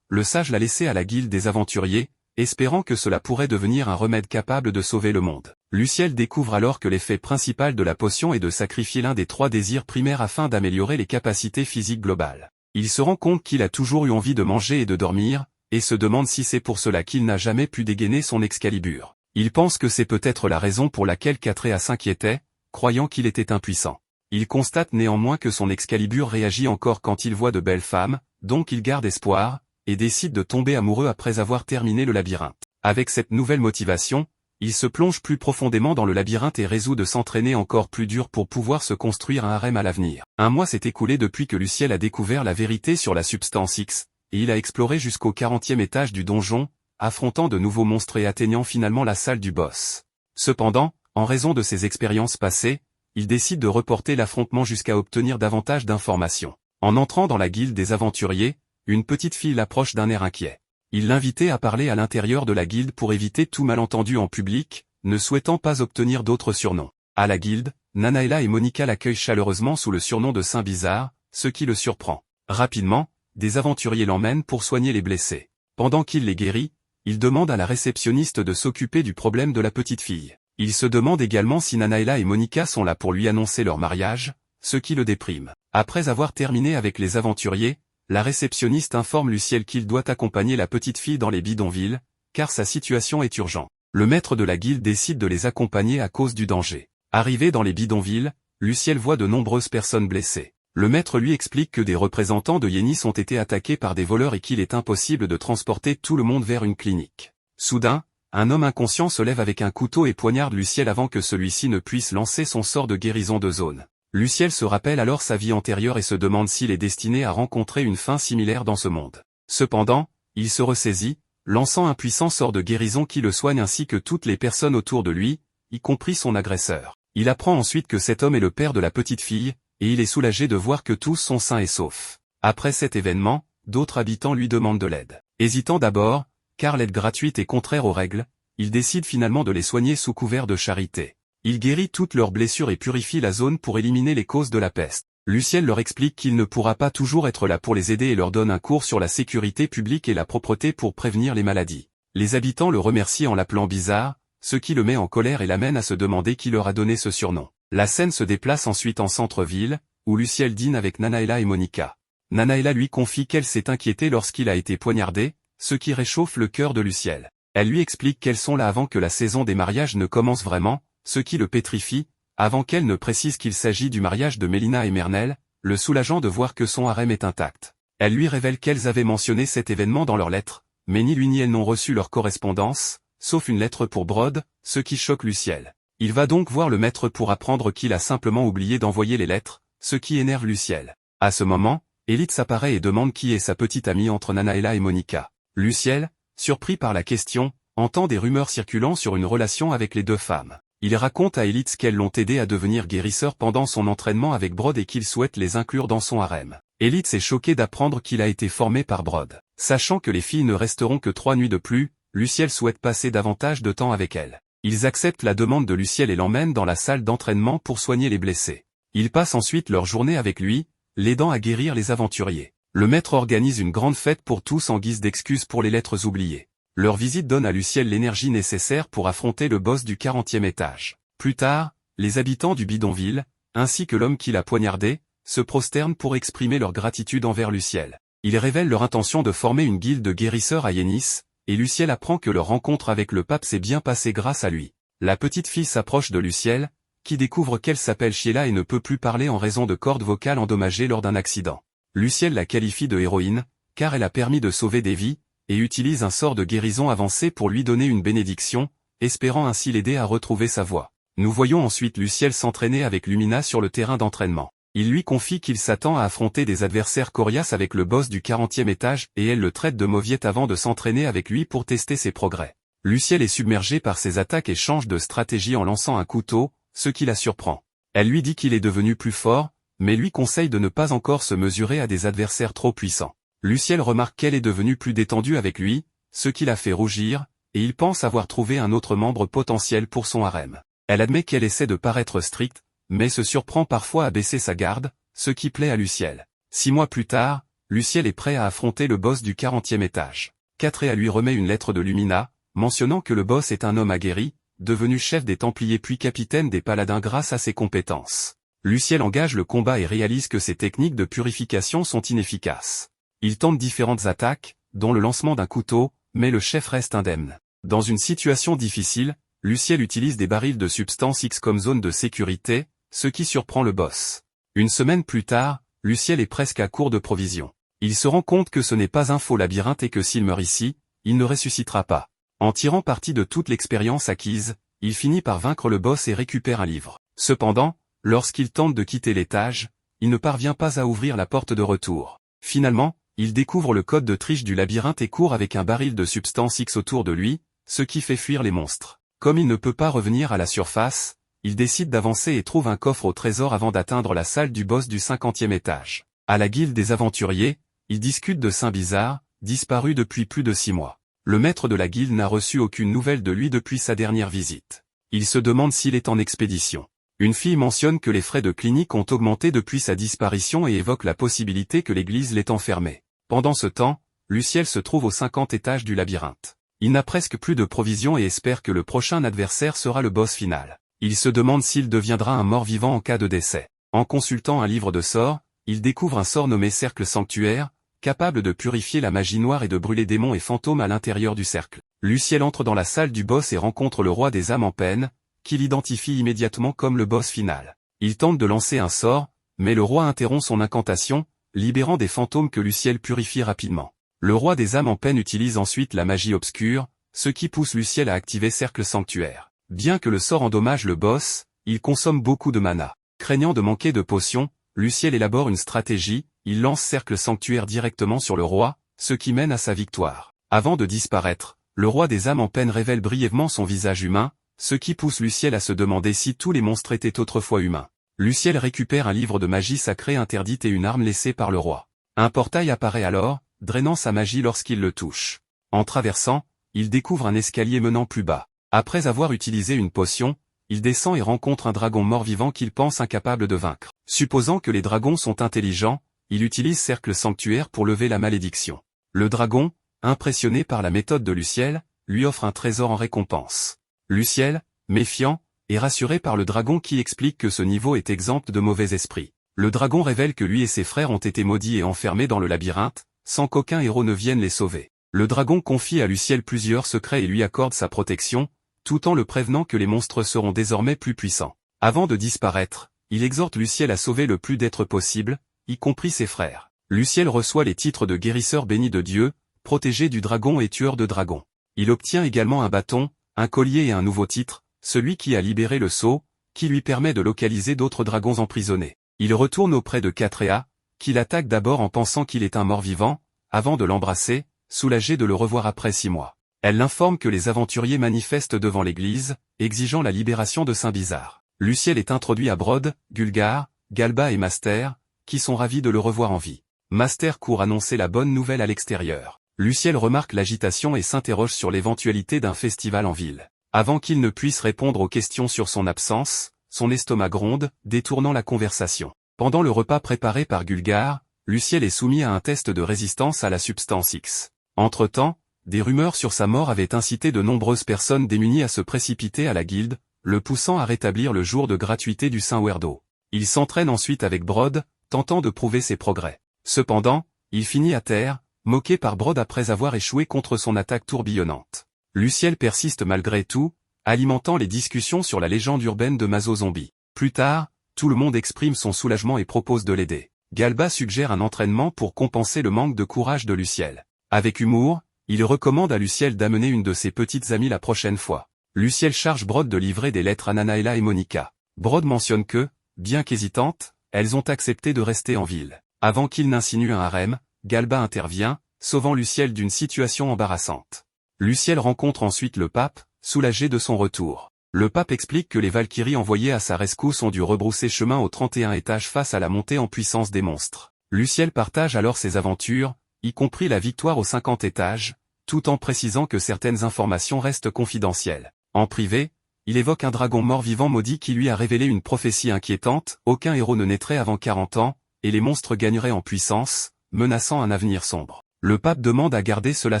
le sage l'a laissée à la guilde des aventuriers, espérant que cela pourrait devenir un remède capable de sauver le monde. Luciel découvre alors que l'effet principal de la potion est de sacrifier l'un des 3 désirs primaires afin d'améliorer les capacités physiques globales. Il se rend compte qu'il a toujours eu envie de manger et de dormir, et se demande si c'est pour cela qu'il n'a jamais pu dégainer son Excalibur. Il pense que c'est peut-être la raison pour laquelle Katrea s'inquiétait, croyant qu'il était impuissant. Il constate néanmoins que son Excalibur réagit encore quand il voit de belles femmes, donc il garde espoir, et décide de tomber amoureux après avoir terminé le labyrinthe. Avec cette nouvelle motivation, il se plonge plus profondément dans le labyrinthe et résout de s'entraîner encore plus dur pour pouvoir se construire un harem à l'avenir. Un mois s'est écoulé depuis que Luciel a découvert la vérité sur la substance X, et il a exploré jusqu'au 40e étage du donjon, affrontant de nouveaux monstres et atteignant finalement la salle du boss. Cependant, en raison de ses expériences passées, il décide de reporter l'affrontement jusqu'à obtenir davantage d'informations. En entrant dans la guilde des aventuriers, une petite fille l'approche d'un air inquiet. Il l'invitait à parler à l'intérieur de la guilde pour éviter tout malentendu en public, ne souhaitant pas obtenir d'autres surnoms. À la guilde, Nanaela et Monica l'accueillent chaleureusement sous le surnom de Saint Bizarre, ce qui le surprend. Rapidement, des aventuriers l'emmènent pour soigner les blessés. Pendant qu'il les guérit, il demande à la réceptionniste de s'occuper du problème de la petite fille. Il se demande également si Nanaela et Monica sont là pour lui annoncer leur mariage, ce qui le déprime. Après avoir terminé avec les aventuriers, la réceptionniste informe Luciel qu'il doit accompagner la petite fille dans les bidonvilles, car sa situation est urgente. Le maître de la guilde décide de les accompagner à cause du danger. Arrivé dans les bidonvilles, Luciel voit de nombreuses personnes blessées. Le maître lui explique que des représentants de Yénis ont été attaqués par des voleurs et qu'il est impossible de transporter tout le monde vers une clinique. Soudain, un homme inconscient se lève avec un couteau et poignarde Luciel avant que celui-ci ne puisse lancer son sort de guérison de zone. Luciel se rappelle alors sa vie antérieure et se demande s'il est destiné à rencontrer une fin similaire dans ce monde. Cependant, il se ressaisit, lançant un puissant sort de guérison qui le soigne ainsi que toutes les personnes autour de lui, y compris son agresseur. Il apprend ensuite que cet homme est le père de la petite fille, et il est soulagé de voir que tous sont sains et saufs. Après cet événement, d'autres habitants lui demandent de l'aide. Hésitant d'abord, car l'aide gratuite est contraire aux règles, il décide finalement de les soigner sous couvert de charité. Il guérit toutes leurs blessures et purifie la zone pour éliminer les causes de la peste. Luciel leur explique qu'il ne pourra pas toujours être là pour les aider et leur donne un cours sur la sécurité publique et la propreté pour prévenir les maladies. Les habitants le remercient en l'appelant Bizarre, ce qui le met en colère et l'amène à se demander qui leur a donné ce surnom. La scène se déplace ensuite en centre-ville, où Luciel dîne avec Nanaela et Monica. Nanaela lui confie qu'elle s'est inquiétée lorsqu'il a été poignardé, ce qui réchauffe le cœur de Luciel. Elle lui explique qu'elles sont là avant que la saison des mariages ne commence vraiment, ce qui le pétrifie, avant qu'elle ne précise qu'il s'agit du mariage de Mélina et Mernel, le soulageant de voir que son harem est intact. Elle lui révèle qu'elles avaient mentionné cet événement dans leurs lettres, mais ni lui ni elle n'ont reçu leur correspondance, sauf une lettre pour Brod, ce qui choque Luciel. Il va donc voir le maître pour apprendre qu'il a simplement oublié d'envoyer les lettres, ce qui énerve Luciel. À ce moment, Elite apparaît et demande qui est sa petite amie entre Nanaela et Monica. Luciel, surpris par la question, entend des rumeurs circulant sur une relation avec les deux femmes. Il raconte à Elitz qu'elles l'ont aidé à devenir guérisseur pendant son entraînement avec Brod et qu'il souhaite les inclure dans son harem. Elitz est choqué d'apprendre qu'il a été formé par Brod. Sachant que les filles ne resteront que 3 nuits de plus, Luciel souhaite passer davantage de temps avec elles. Ils acceptent la demande de Luciel et l'emmènent dans la salle d'entraînement pour soigner les blessés. Ils passent ensuite leur journée avec lui, l'aidant à guérir les aventuriers. Le maître organise une grande fête pour tous en guise d'excuse pour les lettres oubliées. Leur visite donne à Luciel l'énergie nécessaire pour affronter le boss du 40e étage. Plus tard, les habitants du bidonville, ainsi que l'homme qui l'a poignardé, se prosternent pour exprimer leur gratitude envers Luciel. Ils révèlent leur intention de former une guilde de guérisseurs à Yénis, et Luciel apprend que leur rencontre avec le pape s'est bien passée grâce à lui. La petite fille s'approche de Luciel, qui découvre qu'elle s'appelle Sheila et ne peut plus parler en raison de cordes vocales endommagées lors d'un accident. Luciel la qualifie de héroïne, car elle a permis de sauver des vies, et utilise un sort de guérison avancé pour lui donner une bénédiction, espérant ainsi l'aider à retrouver sa voix. Nous voyons ensuite Luciel s'entraîner avec Lumina sur le terrain d'entraînement. Il lui confie qu'il s'attend à affronter des adversaires coriaces avec le boss du 40e étage et elle le traite de mauviette avant de s'entraîner avec lui pour tester ses progrès. Luciel est submergé par ses attaques et change de stratégie en lançant un couteau, ce qui la surprend. Elle lui dit qu'il est devenu plus fort, mais lui conseille de ne pas encore se mesurer à des adversaires trop puissants. Luciel remarque qu'elle est devenue plus détendue avec lui, ce qui la fait rougir, et il pense avoir trouvé un autre membre potentiel pour son harem. Elle admet qu'elle essaie de paraître stricte, mais se surprend parfois à baisser sa garde, ce qui plaît à Luciel. 6 mois plus tard, Luciel est prêt à affronter le boss du 40e étage. Catrea lui remet une lettre de Lumina, mentionnant que le boss est un homme aguerri, devenu chef des Templiers puis capitaine des Paladins grâce à ses compétences. Luciel engage le combat et réalise que ses techniques de purification sont inefficaces. Il tente différentes attaques, dont le lancement d'un couteau, mais le chef reste indemne. Dans une situation difficile, Luciel utilise des barils de substance X comme zone de sécurité, ce qui surprend le boss. Une semaine plus tard, Luciel est presque à court de provisions. Il se rend compte que ce n'est pas un faux labyrinthe et que s'il meurt ici, il ne ressuscitera pas. En tirant parti de toute l'expérience acquise, il finit par vaincre le boss et récupère un livre. Cependant, lorsqu'il tente de quitter l'étage, il ne parvient pas à ouvrir la porte de retour. Finalement, il découvre le code de triche du labyrinthe et court avec un baril de substance X autour de lui, ce qui fait fuir les monstres. Comme il ne peut pas revenir à la surface, il décide d'avancer et trouve un coffre au trésor avant d'atteindre la salle du boss du 50e étage. À la guilde des aventuriers, il discute de Saint-Bizarre, disparu depuis plus de 6 mois. Le maître de la guilde n'a reçu aucune nouvelle de lui depuis sa dernière visite. Il se demande s'il est en expédition. Une fille mentionne que les frais de clinique ont augmenté depuis sa disparition et évoque la possibilité que l'église l'ait enfermé. Pendant ce temps, Luciel se trouve au 50 étage du labyrinthe. Il n'a presque plus de provisions et espère que le prochain adversaire sera le boss final. Il se demande s'il deviendra un mort-vivant en cas de décès. En consultant un livre de sorts, il découvre un sort nommé Cercle Sanctuaire, capable de purifier la magie noire et de brûler démons et fantômes à l'intérieur du cercle. Luciel entre dans la salle du boss et rencontre le roi des âmes en peine, qui l'identifie immédiatement comme le boss final. Il tente de lancer un sort, mais le roi interrompt son incantation, libérant des fantômes que Luciel purifie rapidement. Le roi des âmes en peine utilise ensuite la magie obscure, ce qui pousse Luciel à activer Cercle Sanctuaire. Bien que le sort endommage le boss, il consomme beaucoup de mana. Craignant de manquer de potions, Luciel élabore une stratégie, il lance Cercle Sanctuaire directement sur le roi, ce qui mène à sa victoire. Avant de disparaître, le roi des âmes en peine révèle brièvement son visage humain, ce qui pousse Luciel à se demander si tous les monstres étaient autrefois humains. Luciel récupère un livre de magie sacrée interdite et une arme laissée par le roi. Un portail apparaît alors, drainant sa magie lorsqu'il le touche. En traversant, il découvre un escalier menant plus bas. Après avoir utilisé une potion, il descend et rencontre un dragon mort-vivant qu'il pense incapable de vaincre. Supposant que les dragons sont intelligents, il utilise Cercle Sanctuaire pour lever la malédiction. Le dragon, impressionné par la méthode de Luciel, lui offre un trésor en récompense. Luciel, méfiant, est rassuré par le dragon qui explique que ce niveau est exempt de mauvais esprits. Le dragon révèle que lui et ses frères ont été maudits et enfermés dans le labyrinthe, sans qu'aucun héros ne vienne les sauver. Le dragon confie à Luciel plusieurs secrets et lui accorde sa protection, tout en le prévenant que les monstres seront désormais plus puissants. Avant de disparaître, il exhorte Luciel à sauver le plus d'êtres possible, y compris ses frères. Luciel reçoit les titres de guérisseur béni de Dieu, protégé du dragon et tueur de dragons. Il obtient également un bâton, un collier et un nouveau titre, celui qui a libéré le sceau, qui lui permet de localiser d'autres dragons emprisonnés. Il retourne auprès de Catrea, qui l'attaque d'abord en pensant qu'il est un mort-vivant, avant de l'embrasser, soulagé de le revoir après 6 mois. Elle l'informe que les aventuriers manifestent devant l'église, exigeant la libération de Saint-Bizarre. Luciel est introduit à Brod, Gulgar, Galba et Master, qui sont ravis de le revoir en vie. Master court annoncer la bonne nouvelle à l'extérieur. Luciel remarque l'agitation et s'interroge sur l'éventualité d'un festival en ville. Avant qu'il ne puisse répondre aux questions sur son absence, son estomac gronde, détournant la conversation. Pendant le repas préparé par Gulgar, Luciel est soumis à un test de résistance à la substance X. Entre-temps, des rumeurs sur sa mort avaient incité de nombreuses personnes démunies à se précipiter à la guilde, le poussant à rétablir le jour de gratuité du Saint Werdo. Il s'entraîne ensuite avec Brod, tentant de prouver ses progrès. Cependant, il finit à terre, moqué par Brod après avoir échoué contre son attaque tourbillonnante. Luciel persiste malgré tout, alimentant les discussions sur la légende urbaine de Mazo Zombie. Plus tard, tout le monde exprime son soulagement et propose de l'aider. Galba suggère un entraînement pour compenser le manque de courage de Luciel. Avec humour, il recommande à Luciel d'amener une de ses petites amies la prochaine fois. Luciel charge Brod de livrer des lettres à Nanaela et Monica. Brod mentionne que, bien qu'hésitantes, elles ont accepté de rester en ville. Avant qu'il n'insinue un harem, Galba intervient, sauvant Luciel d'une situation embarrassante. Luciel rencontre ensuite le pape, soulagé de son retour. Le pape explique que les Valkyries envoyées à sa rescousse ont dû rebrousser chemin aux 31 étages face à la montée en puissance des monstres. Luciel partage alors ses aventures, y compris la victoire aux 50 étages, tout en précisant que certaines informations restent confidentielles. En privé, il évoque un dragon mort-vivant maudit qui lui a révélé une prophétie inquiétante, aucun héros ne naîtrait avant 40 ans, et les monstres gagneraient en puissance, menaçant un avenir sombre. Le pape demande à garder cela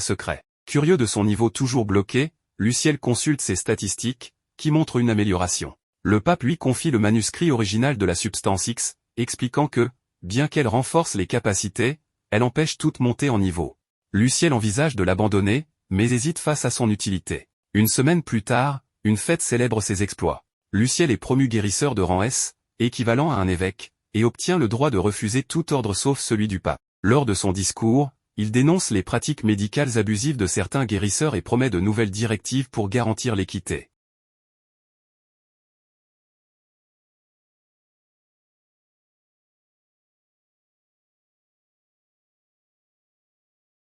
secret. Curieux de son niveau toujours bloqué, Luciel consulte ses statistiques, qui montrent une amélioration. Le pape lui confie le manuscrit original de la substance X, expliquant que, bien qu'elle renforce les capacités, elle empêche toute montée en niveau. Luciel envisage de l'abandonner, mais hésite face à son utilité. Une semaine plus tard, une fête célèbre ses exploits. Luciel est promu guérisseur de rang S, équivalent à un évêque, et obtient le droit de refuser tout ordre sauf celui du pape. Lors de son discours, il dénonce les pratiques médicales abusives de certains guérisseurs et promet de nouvelles directives pour garantir l'équité.